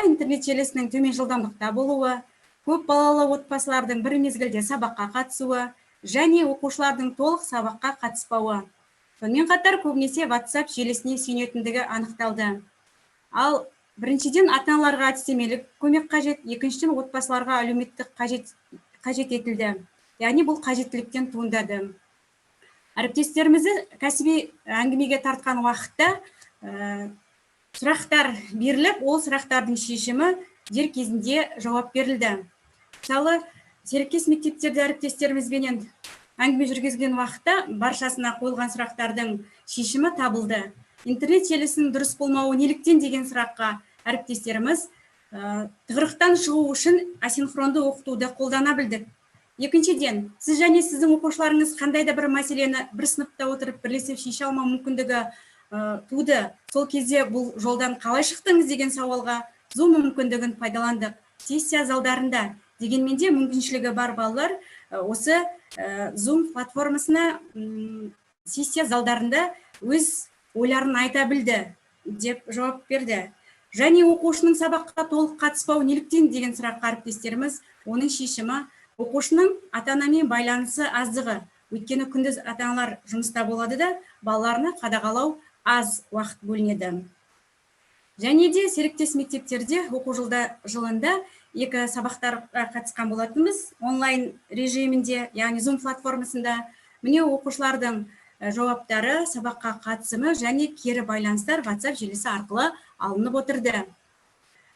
интернет желісінің төмен жылдамдықта болуы, көп балалы отбасылардың бір мезгілде сабаққа қатысуы және оқушылардың толық сабаққа қатыспауы. Сонымен қатар көбінесе WhatsApp желісіне сүйенетіндігі анықталды. Ал біріншіден ата-аналарға әдістемелік көмек қажет, екіншіден отбасыларға әлеуметтік қажет етілді. Яғни бұл қажеттіліктен туындады. Әріптестерімізді кәсіби әңгімеге тартқан уақытта сұрақтар беріліп, ол сұрақтардың шешімі дер кезінде жауап берілді. Мысалы, серіктес мектептерде әріптестерімізбенен әңгіме жүргізген уақытта баршасына қойылған сұрақтардың шешімі табылды. Интернет желісінің дұрыс болмауы неліктен деген сұраққа әріптестеріміз тығырықтан шығу үшін асинхронды оқытуды қолдана білдік. Екіншіден, сіз және сіздің оқушыларыңыз қандай да бір мәселені бір сыныпта отырып бірлесіп шеше алмау мүмкіндігі туды. Сол кезде бұл жолдан қалай шықтыңыз деген сауалға Zoom мүмкіндігін пайдаландық. Сессия залдарында дегенмен де мүмкіншілігі бар балалар осы Zoom платформасына сессия залдарында өз ойларын айта білді деп жауап берді. Және оқушының сабаққа толық қатыспау неліктен деген сұраққа әріптестеріміз оның шешімі оқушының ата-анамен байланысы аздығы. Өйткені күндіз ата-аналар жұмыста болады да, балаларына қадағалау аз уақыт бөлінеді. Және де серіктес мектептерде оқу жылында 2 сабақтарға қатысқан болатынбыз. Онлайн режимінде, яғни Zoom платформасында міне оқушылардың жауаптары, сабаққа қатысымы және кері байланыстар WhatsApp желісі арқылы алынып отырды.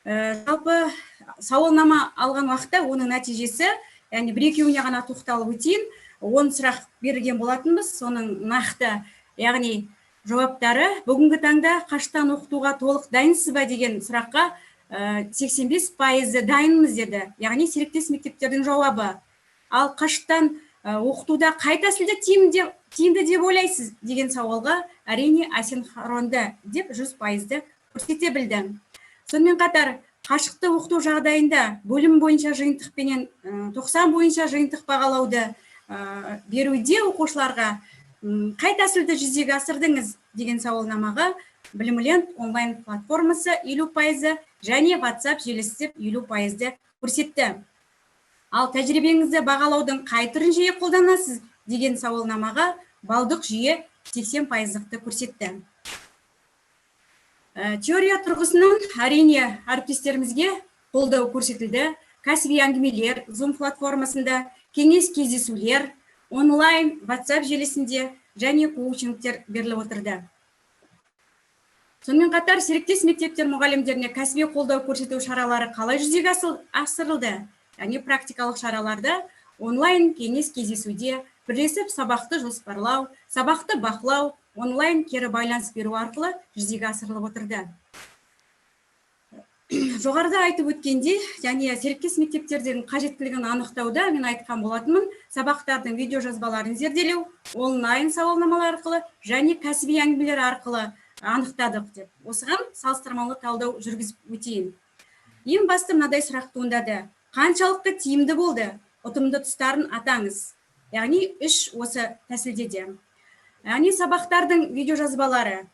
Жалпы сауалнама алған уақытта оның нәтижесі, яғни 1-2-уіне ғана тоқталып өтейін, 10 сұрақ берілген болатынбыз. Соның нақты, яғни жауаптары бүгінгі таңда қашықтан оқытуға толық дайынсыз ба деген сұраққа 85% дайынмыз деді. Яғни серіктес мектептердің жауабы. Ал қашықтан оқытуда қай тәсілді тиімді деп ойлайсыз деген сауалға әрине асинхронды деп 100% көрсете білді. Сонымен қатар қашықты оқыту жағдайында бөлім бойынша жиынтықпенен 90 бойынша жиынтық бағалауды беруде оқушыларға қай тәсілді жүзеге асырдыңыз деген сауалнамаға Білімленд онлайн платформасы 50% және WhatsApp желісі 50% көрсетті. Ал тәжірибеңізді бағалаудың қай түрін жиі қолданасыз деген сауалнамаға балдық жүйе 80%-ті көрсетті. Теория тұрғысынан әрине әріптестерімізге қолдау көрсетілді. Кәсіби әңгімелер Zoom платформасында, кеңес кездесулер, онлайн WhatsApp желісінде және коучингтер беріліп отырды. Сонымен қатар серіктес мектептер мұғалімдеріне кәсіби қолдау көрсету шаралары қалай жүзеге асырылды? Яғни практикалық шараларда онлайн кеңес кездесуде бірлесіп сабақты жоспарлау, сабақты бақылау, онлайн кері байланыс беру арқылы жүзеге асырылып отырды. Жоғарыда айтып өткенде, және серіктес мектептердің қажеттілігін анықтауда мен айтқан болатынмын, сабақтардың видео жазбаларын зерделеу, онлайн сауалнамалар арқылы және кәсіби әңгімелер арқылы анықтадық деп. Осыған салыстырмалы талдау жүргізіп өтейін. Ең басты мынадай сұрақ туындады. Қаншалықты тиімді болды? Ұтымды тұстарын атаңыз. Яғни осы тәсілдеде. Яғни сабақтардың видео жазбалары.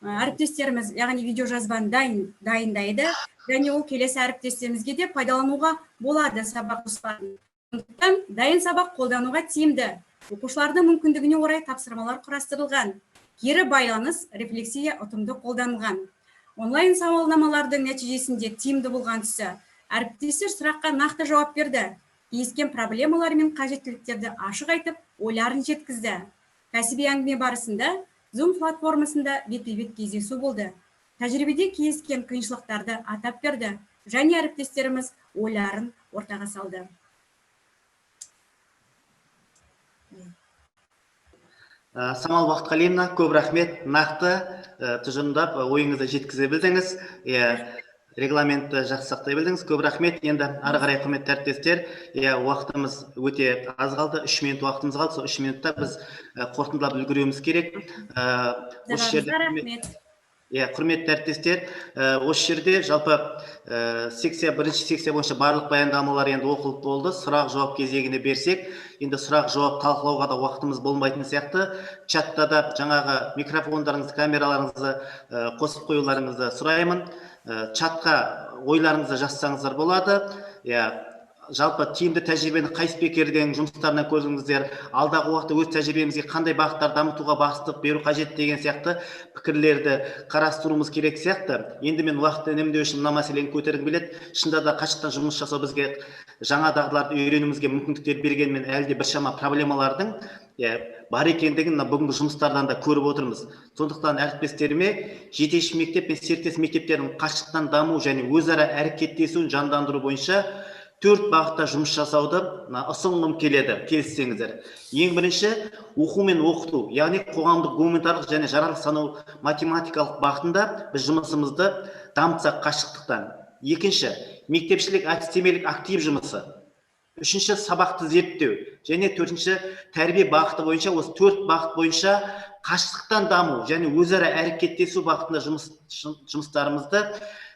Әріптестеріміз, яғни видео жазбаны дайындайды, және ол келесі әріптестерімізге де пайдалануға болады сабақ жоспарын. Сондықтан дайын сабақ қолдануға тиімді. Оқушылардың мүмкіндігіне орай тапсырмалар құрастырылған. Кері байланыс, рефлексия ұтымды қолданылған. Онлайн сауалнамалардың нәтижесінде тиімді болған тұсы. Әріптестер сұраққа нақты жауап берді. Кездескен проблемалар мен қажеттіліктерді ашық айтып, ойларын жеткізді. Кәсіби әңгіме барысында Zoom платформасында бетпе-бет кездесу болды. Тәжірибеде кездескен қиыншылықтарды атап берді, және әріптестеріміз ойларын ортаға салды. Самал Бақытқалиевна, көп рахмет. Нақты тұжырымдап ойыңызды жеткізе білдіңіз. Регламентті жақсы сақтай білдіңіз. Көп рахмет. Енді ары қарай құрметті әріптестер, уақытымыз өте аз қалды. 3 минут уақытымыз қалды. Сол 3 минутта біз қорытындылап үлгеруіміз керек. Құрметті әріптестер, осы жерде жалпы бірінші секция бойынша барлық баяндамалар енді оқылып болды. Сұрақ-жауап кезегіне берсек, енді сұрақ-жауап талқылауға да уақытымыз болмайтын сияқты. Чатта да жаңағы микрофондарыңызды, камераларыңызды қосып қоюларыңызды сұраймын. Чатқа ойларыңызды жазсаңыздар болады. Жалпы тиімді тәжірибені қай спикердің жұмыстарынан көрдіңіздер, алдағы уақытта өз тәжірибемізге қандай бағыттар дамытуға басымдық беру қажет деген сияқты пікірлерді қарастыруымыз керек сияқты. Енді мен уақытты үнемдеу үшін мына мәселені көтергім келеді. Шынында да қашықтан жұмыс жасау бізге жаңа дағдыларды үйренуімізге мүмкіндіктер бергенмен әлде біршама проблемалардың бар екендігін бүгінгі жұмыстардан да көріп отырмыз. Сондықтан әріптестеріме жетекші мектеп пен серіктес мектептердің қашықтан даму және өзара әрекеттесуін жандандыру бойынша 4 бағытта жұмыс жасауды ұсынғым келеді, келіссеңіздер. Ең бірінші, оқу мен оқыту, яғни қоғамдық гуманитарлық және жаратылыстану санау математикалық бағытында біз жұмысымызды дамытсақ қашықтықтан. Екінші, мектепшілік әдістемелік актив жұмысы. Үшінші, сабақты зерттеу. Және төртінші, тәрбие бағыты бойынша, осы 4 бағыт бойынша қашықтықтан даму және өзара әрекеттесу бағытында жұмыстарымызды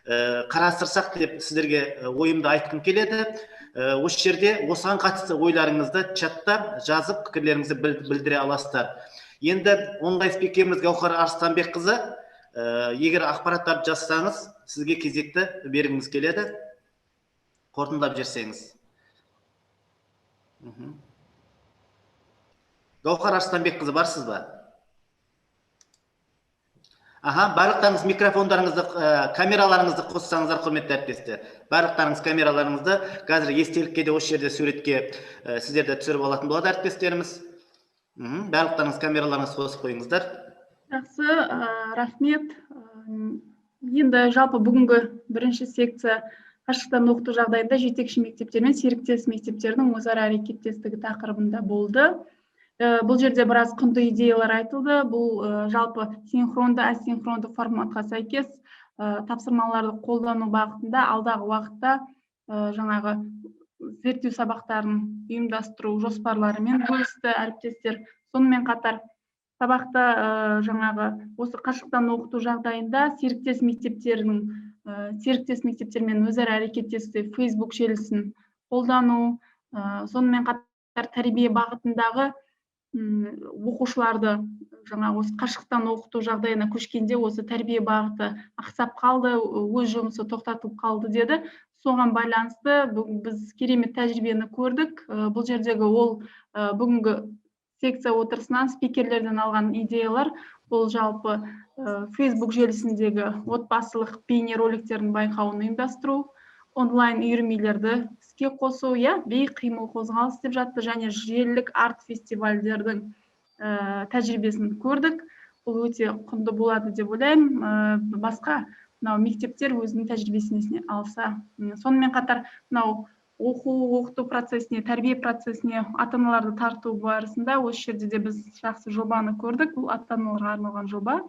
қарастырсақ деп сіздерге ойымды айтқым келеді. Осы жерде осыған қатысты ойларыңызды чатта жазып, пікірлеріңізді білдіре аласыздар. Енді онлайн спикеріміз Гаухар Арыстанбекқызы, егер ақпараттарды жазсаңыз, сізге кезекті бергіңіз келеді. Қорытындылап жіберсеңіз. Гаухар Арыстанбекқызы, барсыз ба? Барлықтарыңыз микрофондарыңызды, камераларыңызды қоссаңыздар, құрметті әріптестер. Барлықтарыңыз камераларыңызды, қазір естелікке де осы жерде суретке сіздерді түсіріп алатын болады әріптестеріміз. Барлықтарыңыз камераларыңызды қосып қойыңыздар. Жақсы, рахмет. Енді жалпы бүгінгі бірінші секция қашықтан оқыту жағдайында жетекші мектептер мен серіктес мектептердің өзара әрекеттестігі тақырыбында болды. Бұл жерде біраз құнды идеялар айтылды. Бұл жалпы синхронды, асинхронды форматқа сәйкес тапсырмаларды қолдану бағытында алдағы уақытта жаңағы зерттеу сабақтарын ұйымдастыру жоспарларымен бөлісті әріптестер. Сонымен қатар сабақта жаңағы осы қашықтан оқыту жағдайында серіктес мектептермен өзара әрекеттесу Facebook желісін қолдану, сонымен қатар тәрбие бағытындағы оқушыларды жаңағы осы қашықтан оқыту жағдайына көшкенде осы тәрбие бағыты ақсап қалды, өз жұмысы тоқтатылып қалды деді. Соған байланысты біз керемет тәжірибені көрдік. Бұл жердегі ол бүгінгі секция отырысынан спикерлерден алған идеялар, бұл жалпы Facebook желісіндегі отбасылық бейнероликтердің байқауын ұйымдастыру, онлайн үйірмелерді іске қосу, бей қимыл қозғалыс деп жатты, және желілік арт фестивальдердің тәжірибесін көрдік. бұл өте құнды болады деп ойлаймын. Басқа мынау мектептер өзінің тәжірибесіне алса. Сонымен қатар мынау оқыту процесіне, тәрбие процесіне ата-аналарды тарту барысында осы жерде де біз жақсы жобаны көрдік. Бұл ата-аналарға арналған жоба.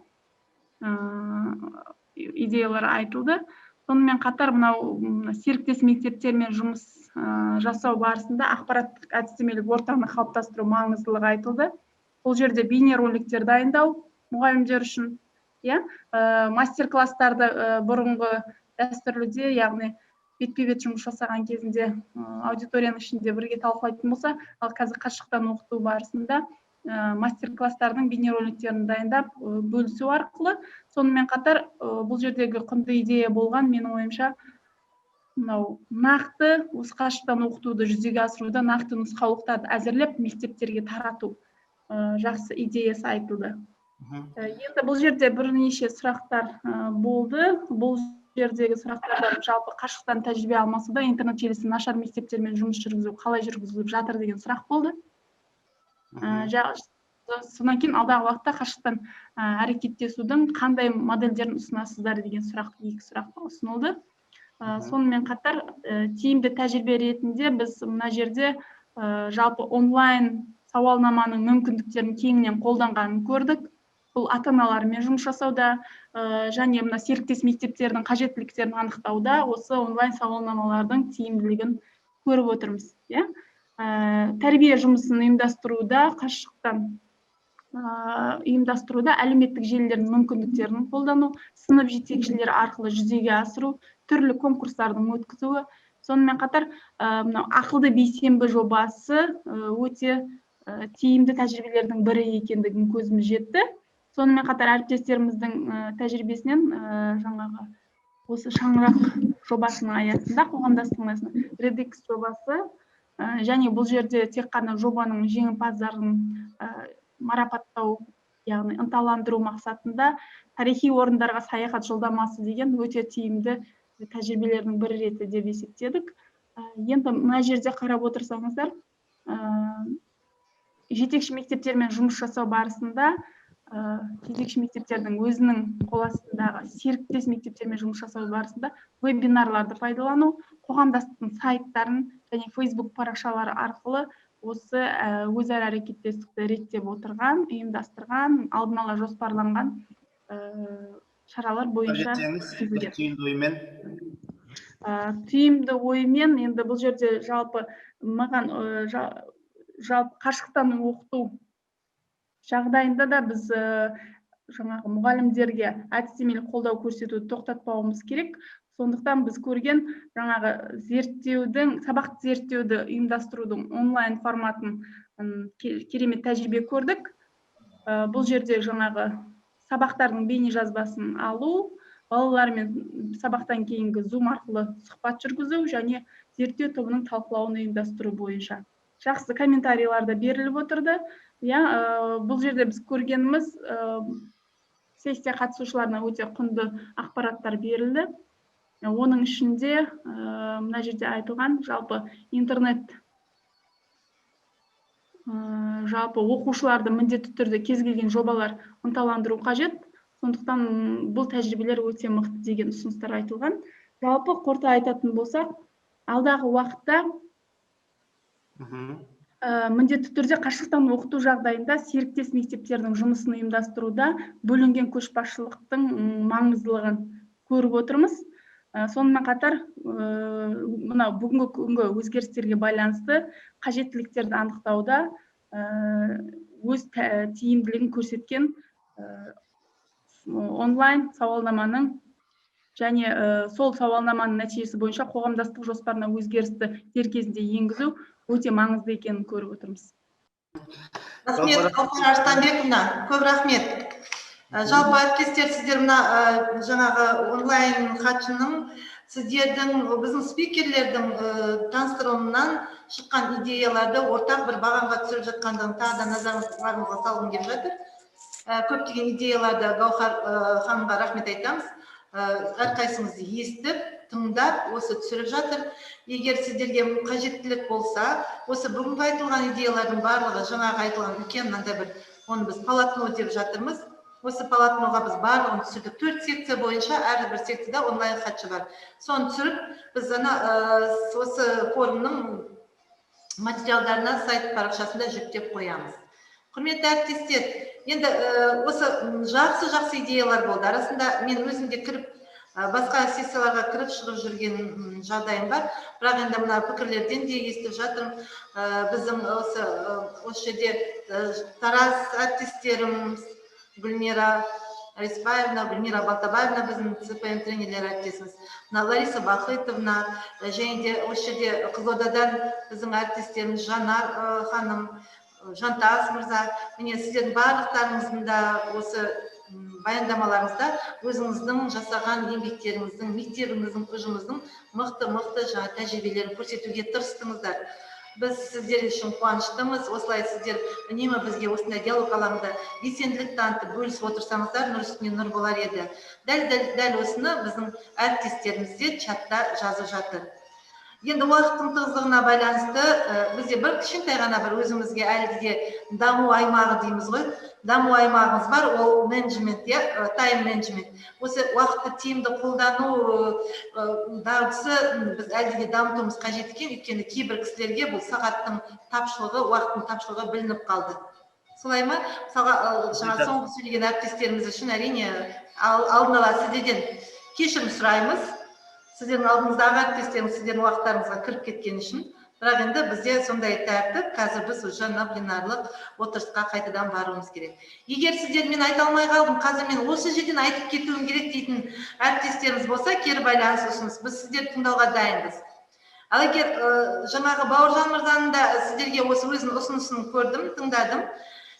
Идеялар айтылды. Сонымен қатар мынау серіктес мектептермен жұмыс жасау барысында ақпараттық әдістемелік ортаны қалыптастыру маңыздылығы айтылды. Бұл жерде бейнероликтер дайындау мұғалімдер үшін, мастер-класстарды бұрынғы дәстүрліде, яғни бетпе-бет жұмыс жасаған кезінде аудиторияның ішінде бірге талқылайтын болса, ал қазір қашықтан оқыту барысында мастер-класстардың бейнероликтерін дайындап бөлісу арқылы. Сонымен қатар бұл жердегі құнды идея болған, менің ойымша, мынау нақты осы қашықтан оқытуды жүзеге асыруда нақты нұсқаулықтарды әзірлеп мектептерге тарату жақсы идеясы айтылды. Енді бұл жерде бірнеше сұрақтар болды. Бұл жердегі сұрақтардан жалпы қашықтан тәжірибе алмасуда интернет желісі нашар мектептермен жұмыс жүргізу қалай жүргізіліп жатыр деген сұрақ болды. Содан кейін алдағы уақытта қашықтан әрекеттесудің қандай модельдерін ұсынасыздар деген екі сұрақ ұсынылды. Сонымен қатар тиімді тәжірибе ретінде біз мына жерде жалпы онлайн сауалнаманың мүмкіндіктерін кеңінен қолданғанын көрдік. Бұл ата-аналармен жұмыс жасауда және мына серіктес мектептердің қажеттіліктерін анықтауда осы онлайн сауалнамалардың тиімділігін көріп отырмыз. Тәрбие жұмысын ұйымдастыруда, қашықтан ұйымдастыруда әлеуметтік желілердің мүмкіндіктерін қолдану, сынып жетекшілері арқылы жүзеге асыру, түрлі конкурстардың өткізуі. Сонымен қатар ақылды бейсенбі жобасы өте тиімді тәжірибелердің бірі екендігін көзіміз жетті. Сонымен қатар әріптестеріміздің тәжірибесінен жаңағы осы шаңырақ жобасының аясында, қоғамдастықтың аясында Редекс жобасы және бұл жерде тек қана жобаның жеңімпаздарын марапаттау, яғни ынталандыру мақсатында тарихи орындарға саяхат жолдамасы деген өте тиімді тәжірибелердің бірі реті деп есептедік. Енді мына жерде қарап отырсаңыздар, жетекші мектептермен жұмыс жасау барысында жетекші мектептердің өзінің қол астындағы серіктес мектептермен жұмыс жасау барысында вебинарларды пайдалану, қоғамдастықтың сайттарын және Facebook парақшалары арқылы осы өзара әрекеттестікті реттеп отырған, ұйымдастырған, алдын ала жоспарланған шаралар бойынша түйімді оймен, енді бұл жерде жалпы маған қашықтан оқыту жағдайында да біз жаңағы мұғалімдерге әдістемелік қолдау көрсетуді тоқтатпауымыз керек. Сондықтан біз көрген жаңағы сабақты зерттеуді ұйымдастырудың онлайн форматын керемет тәжірибе көрдік. Бұл жерде жаңағы сабақтардың бейне жазбасын алу, балалармен сабақтан кейінгі Zoom арқылы сұхбат жүргізу және зерттеу тобының талқылауын ұйымдастыру бойынша жақсы комментарийлар да беріліп отырды. Бұл жерде біз көргеніміз сессия қатысушыларына өте құнды ақпараттар берілді. Оның ішінде мына жерде айтылған жалпы интернет жалпы оқушыларды міндетті түрде кез келген жобалар ынталандыру қажет. Сондықтан бұл тәжірибелер өте мықты деген ұсыныстар айтылған. Жалпы қорыта айтатын болсақ, алдағы уақытта міндетті түрде қашықтан оқыту жағдайында серіктес мектептердің жұмысын ұйымдастыруда бөлінген көшбасшылықтың маңыздылығын көріп отырмыз. Сонымен қатар мына бүгінгі күнгі өзгерістерге байланысты қажеттіліктерді анықтауда өз тиімділігін көрсеткен онлайн сауалнаманың және сол сауалнаманың нәтижесі бойынша қоғамдастық жоспарына өзгерісті дер кезінде енгізу өте маңызды екенін көріп отырмыз. Рахмет, Гаухар Арыстанбековна, көп рахмет. Жалпы әріптестер, сіздер мына жаңағы онлайн хатшының сіздердің біздің спикерлердің таныстыруынан шыққан идеяларды ортақ бір бағанға түсіріп жатқандығын тағы да назарыңызға салғым келіп жатыр. Көптеген идеяларды Гаухар ханымға рахмет айтамыз. Әрқайсыңызды естіп, тыңдап, осы түсіріп жатыр. Егер сіздерге қажеттілік болса, осы бүгінгі айтылған идеялардың барлығы жаңағы айтылған үлкен мынандай бір, оны біз полотно деп жатырмыз. Осы полотноға біз барлығын түсірдік. 4 секция бойынша әрбір секцияда онлайн хатшы бар. Соны түсіріп, біз осы форумның материалдарына сайт парақшасында жүктеп қоямыз. Құрметті әріптестер, енді осы жақсы идеялар болды. Арасында мен өзім де кіріп, басқа сессияларға кіріп шығып жүрген жағдайым бар. Бірақ енді мына пікірлерден де естіп жатырмын. Біздің осы жерде Тарас әріптестеріміз, Гүлмира Рыспаевна, Гүлмира Балтабаевна біздің ЦПМ тренерлер әріптесіміз, Лариса Бахытовна, және де осы жерде Қызылордадан біздің әріптестеріміз Жанар ханым, Жантас мырза, міне сіздердің барлықтарыңыздың да осы баяндамаларыңызда өзіңіздің жасаған еңбектеріңіздің, мектебіңіздің, ұжымыңыздың мықты тәжірибелерін көрсетуге тырыстыңыздар. Біз сіздер үшін қуаныштымыз. Осылай сіздер үнемі бізге осындай диалог алаңында белсенділік танытып бөлісіп отырсаңыздар, нұр үстіне нұр болар еді. Дәл осыны біздің әріптестеріміз де чатта жазып жатыр. Енді уақыттың тығыздығына байланысты бізде бір кішкентай ғана бір өзімізге әлі де даму аймағы дейміз ғой. Даму аймағымыз бар, ол менеджмент, тайм менеджмент. Осы уақытты тиімді қолдану дағдысы біз әлі де дамытуымыз қажет екен, өйткені кейбір кісілерге бұл сағаттың тапшылығы, уақыттың тапшылығы білініп қалды. Солай ма? Мысалға, соңғы сөйлеген әріптестеріміз үшін әрине алдын ала сіздерден кешірім сұраймыз. Сіздердің алдыңыздағы әріптестеріңіз сіздердің уақыттарыңызға кіріп кеткен үшін. Бірақ енді бізде сондай тәртіп, қазір біз уже пленарлық отырысқа қайтадан баруымыз керек. Егер сіздер мен айта алмай қалдым, қазір мен осы жерден айтып кетуім керек дейтін әріптестеріміз болса, кері байланыс ұсыныс. Біз сіздерді тыңдауға дайынбыз. Ал егер жаңағы Бауыржан мырзаның да сіздерге осы өзінің ұсынысын көрдім, тыңдадым.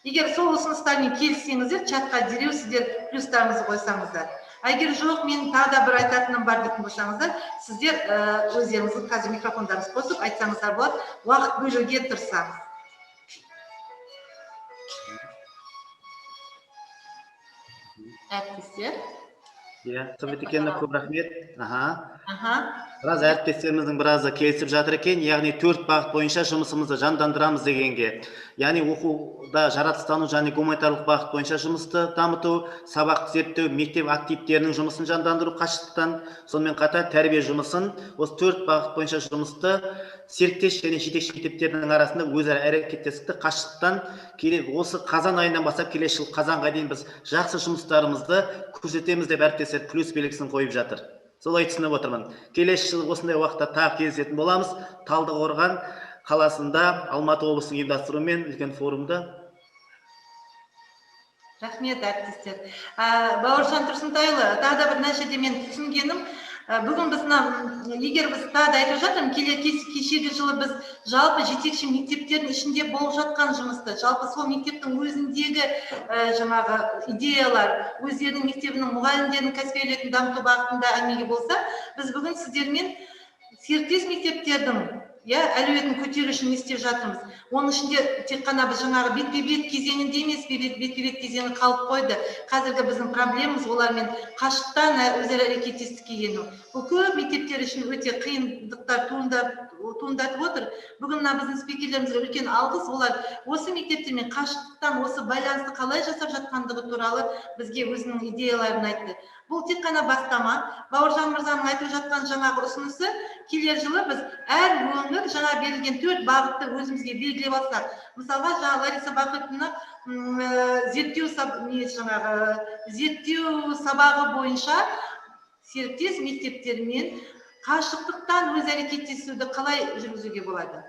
Егер сол ұсыныстармен келіссеңіздер, чатқа дереу сіздер плюстарыңызды қойсаңыздар. Егер жоқ, мен тағы да бір айтатыным бар дейтін болсаңыздар, сіздер өздеріңіздің қазір микрофондарыңызды қосып айтсаңыздар болады, уақыт бөлуге тырысамыз. Әріптестер. Советекенді көп рахмет. Біраз әріптестеріміздің біразы келісіп жатыр екен, яғни 4 бағыт бойынша жұмысымызды жандандырамыз дегенге. Яғни оқуда жаратылыстану және гуманитарлық бағыт бойынша жұмысты дамыту, сабақ зерттеу, мектеп активтерінің жұмысын жандандыру қашықтықтан, сонымен қатар тәрбие жұмысын, осы 4 бағыт бойынша жұмысты серіктес және жетекші мектептердің арасында өзара әрекеттестікті қашықтықтан осы қазан айынан бастап келесі жыл қазанға дейін біз жақсы жұмыстарымызды көрсетеміз деп әріптестер плюс белгісін қойып жатыр. Солай түсініп отырмын. Келесі жыл осындай уақытта тағы кездесетін боламыз. Талдықорған қаласында Алматы облысының ұйымдастыруымен үлкен форумда. Рахмет, әріптестер. Бауыржан Тұрсынтайұлы, тағы да бір нәрседе мен түсінгенім, бүгін егер біз тағы да айтып жатырмын, кешегі жылы біз жалпы жетекші мектептердің ішінде болып жатқан жұмысты, жалпы сол мектептің өзіндегі жаңағы идеялар, өздерінің мектебінің мұғалімдерінің кәсібилігін дамыту бағытында әңгімеге болса, біз бүгін сіздермен серіктес мектептердің әлеуетін көтеру үшін не істеп жатырмыз. Оның ішінде тек қана біз жаңағы бетпе-бет кезеңінде емес, бетпе-бет кезеңі қалып қойды. Қазіргі біздің проблемамыз олармен қашықтан өзара әрекеттестікке ену. Бұл көп мектептер үшін өте қиындықтар туындатып отыр. Бүгін біздің спикерлерімізге үлкен алғыс, олар осы мектептермен қашықтан осы байланысты қалай жасап жатқандығы туралы бізге өзінің идеяларын айтты. Бұл тек қана бастама. Бауыржан мырзаның айтып жатқан жаңағы ұсынысы, келер жылы біз әр өңір жаңа берілген 4 бағытты өзімізге белгілеп алсақ. Мысалға, жаңа Лариса Бахытовна зерттеу сабағы бойынша серіктес мектептермен қашықтықтан өз әрекеттесуді қалай жүргізуге болады?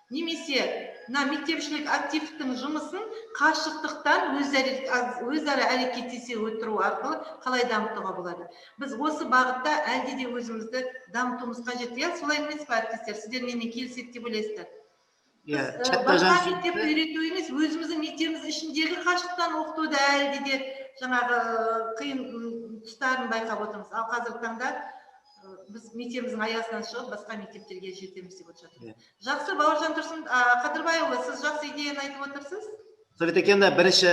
Немесе мектепшілік активтің жұмысын қашықтықтан өзара әрекеттесе отыру арқылы қалай дамытуға болады? Біз осы бағытта әлде де өзімізді дамытуымыз қажет. Солай емес пе, әріптестер? Сіздер менімен келіседі деп ойлайсыздар? Басқа мектепті үйрету емес, өзіміздің мектебіміз ішіндегі қашықтан оқытуды әлде де жаңағы қиын тұстарын байқап отырмыз. Ал қазіргі таңда біз мектебіміздің аясынан шығып, басқа мектептерге жетеміз деп отырмыз. Жақсы, Бауыржан Қадырбайұлы, сіз жақсы идеяны айтып отырсыз? Советекенде бірінші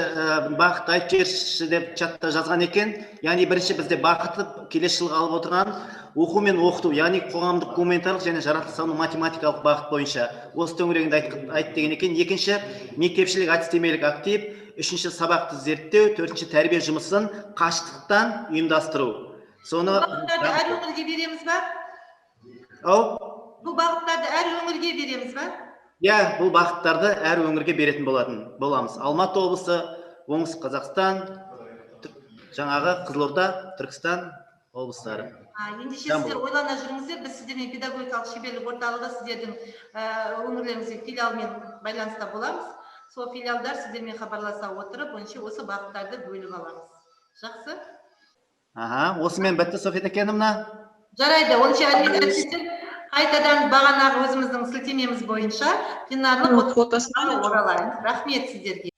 бағыт айтып берші деп чатта жазған екен. Яғни бірінші бізде бағыты келесі жылға алып отырған оқу мен оқыту, яғни қоғамдық гуманитарлық және жаратылыстану математикалық бағыт бойынша осы төңірегінде айт деген екен. Екінші, мектепшілік әдістемелік актив, 3-ші сабақты зерттеу, 4-ші тәрбие жұмысын қашықтықтан ұйымдастыру. Соны Бағыттарды әр өңірге береміз ба? Бұл бағыттарды әр өңірге береміз ба? Бұл бағыттарды әр өңірге беретін боламыз. Алматы облысы, Оңтүстік Қазақстан, жаңағы Қызылорда, Түркістан облыстары. Ендеше сіздер ойлана жүріңіздер, біз сіздермен педагогикалық шеберлік орталығы сіздердің өңірлеріңізде филиалмен байланыста боламыз. Сол филиалдар сіздермен хабарласа отырып, осы бағыттарды бөліп аламыз. Жақсы? Осымен бітті, София Тәкенівна. Жарайды, онша әріптестер қайтадан бағанағы өзіміздің сілтемеміз бойынша пленарлық отырысқа оралайық. Рахмет сіздерге.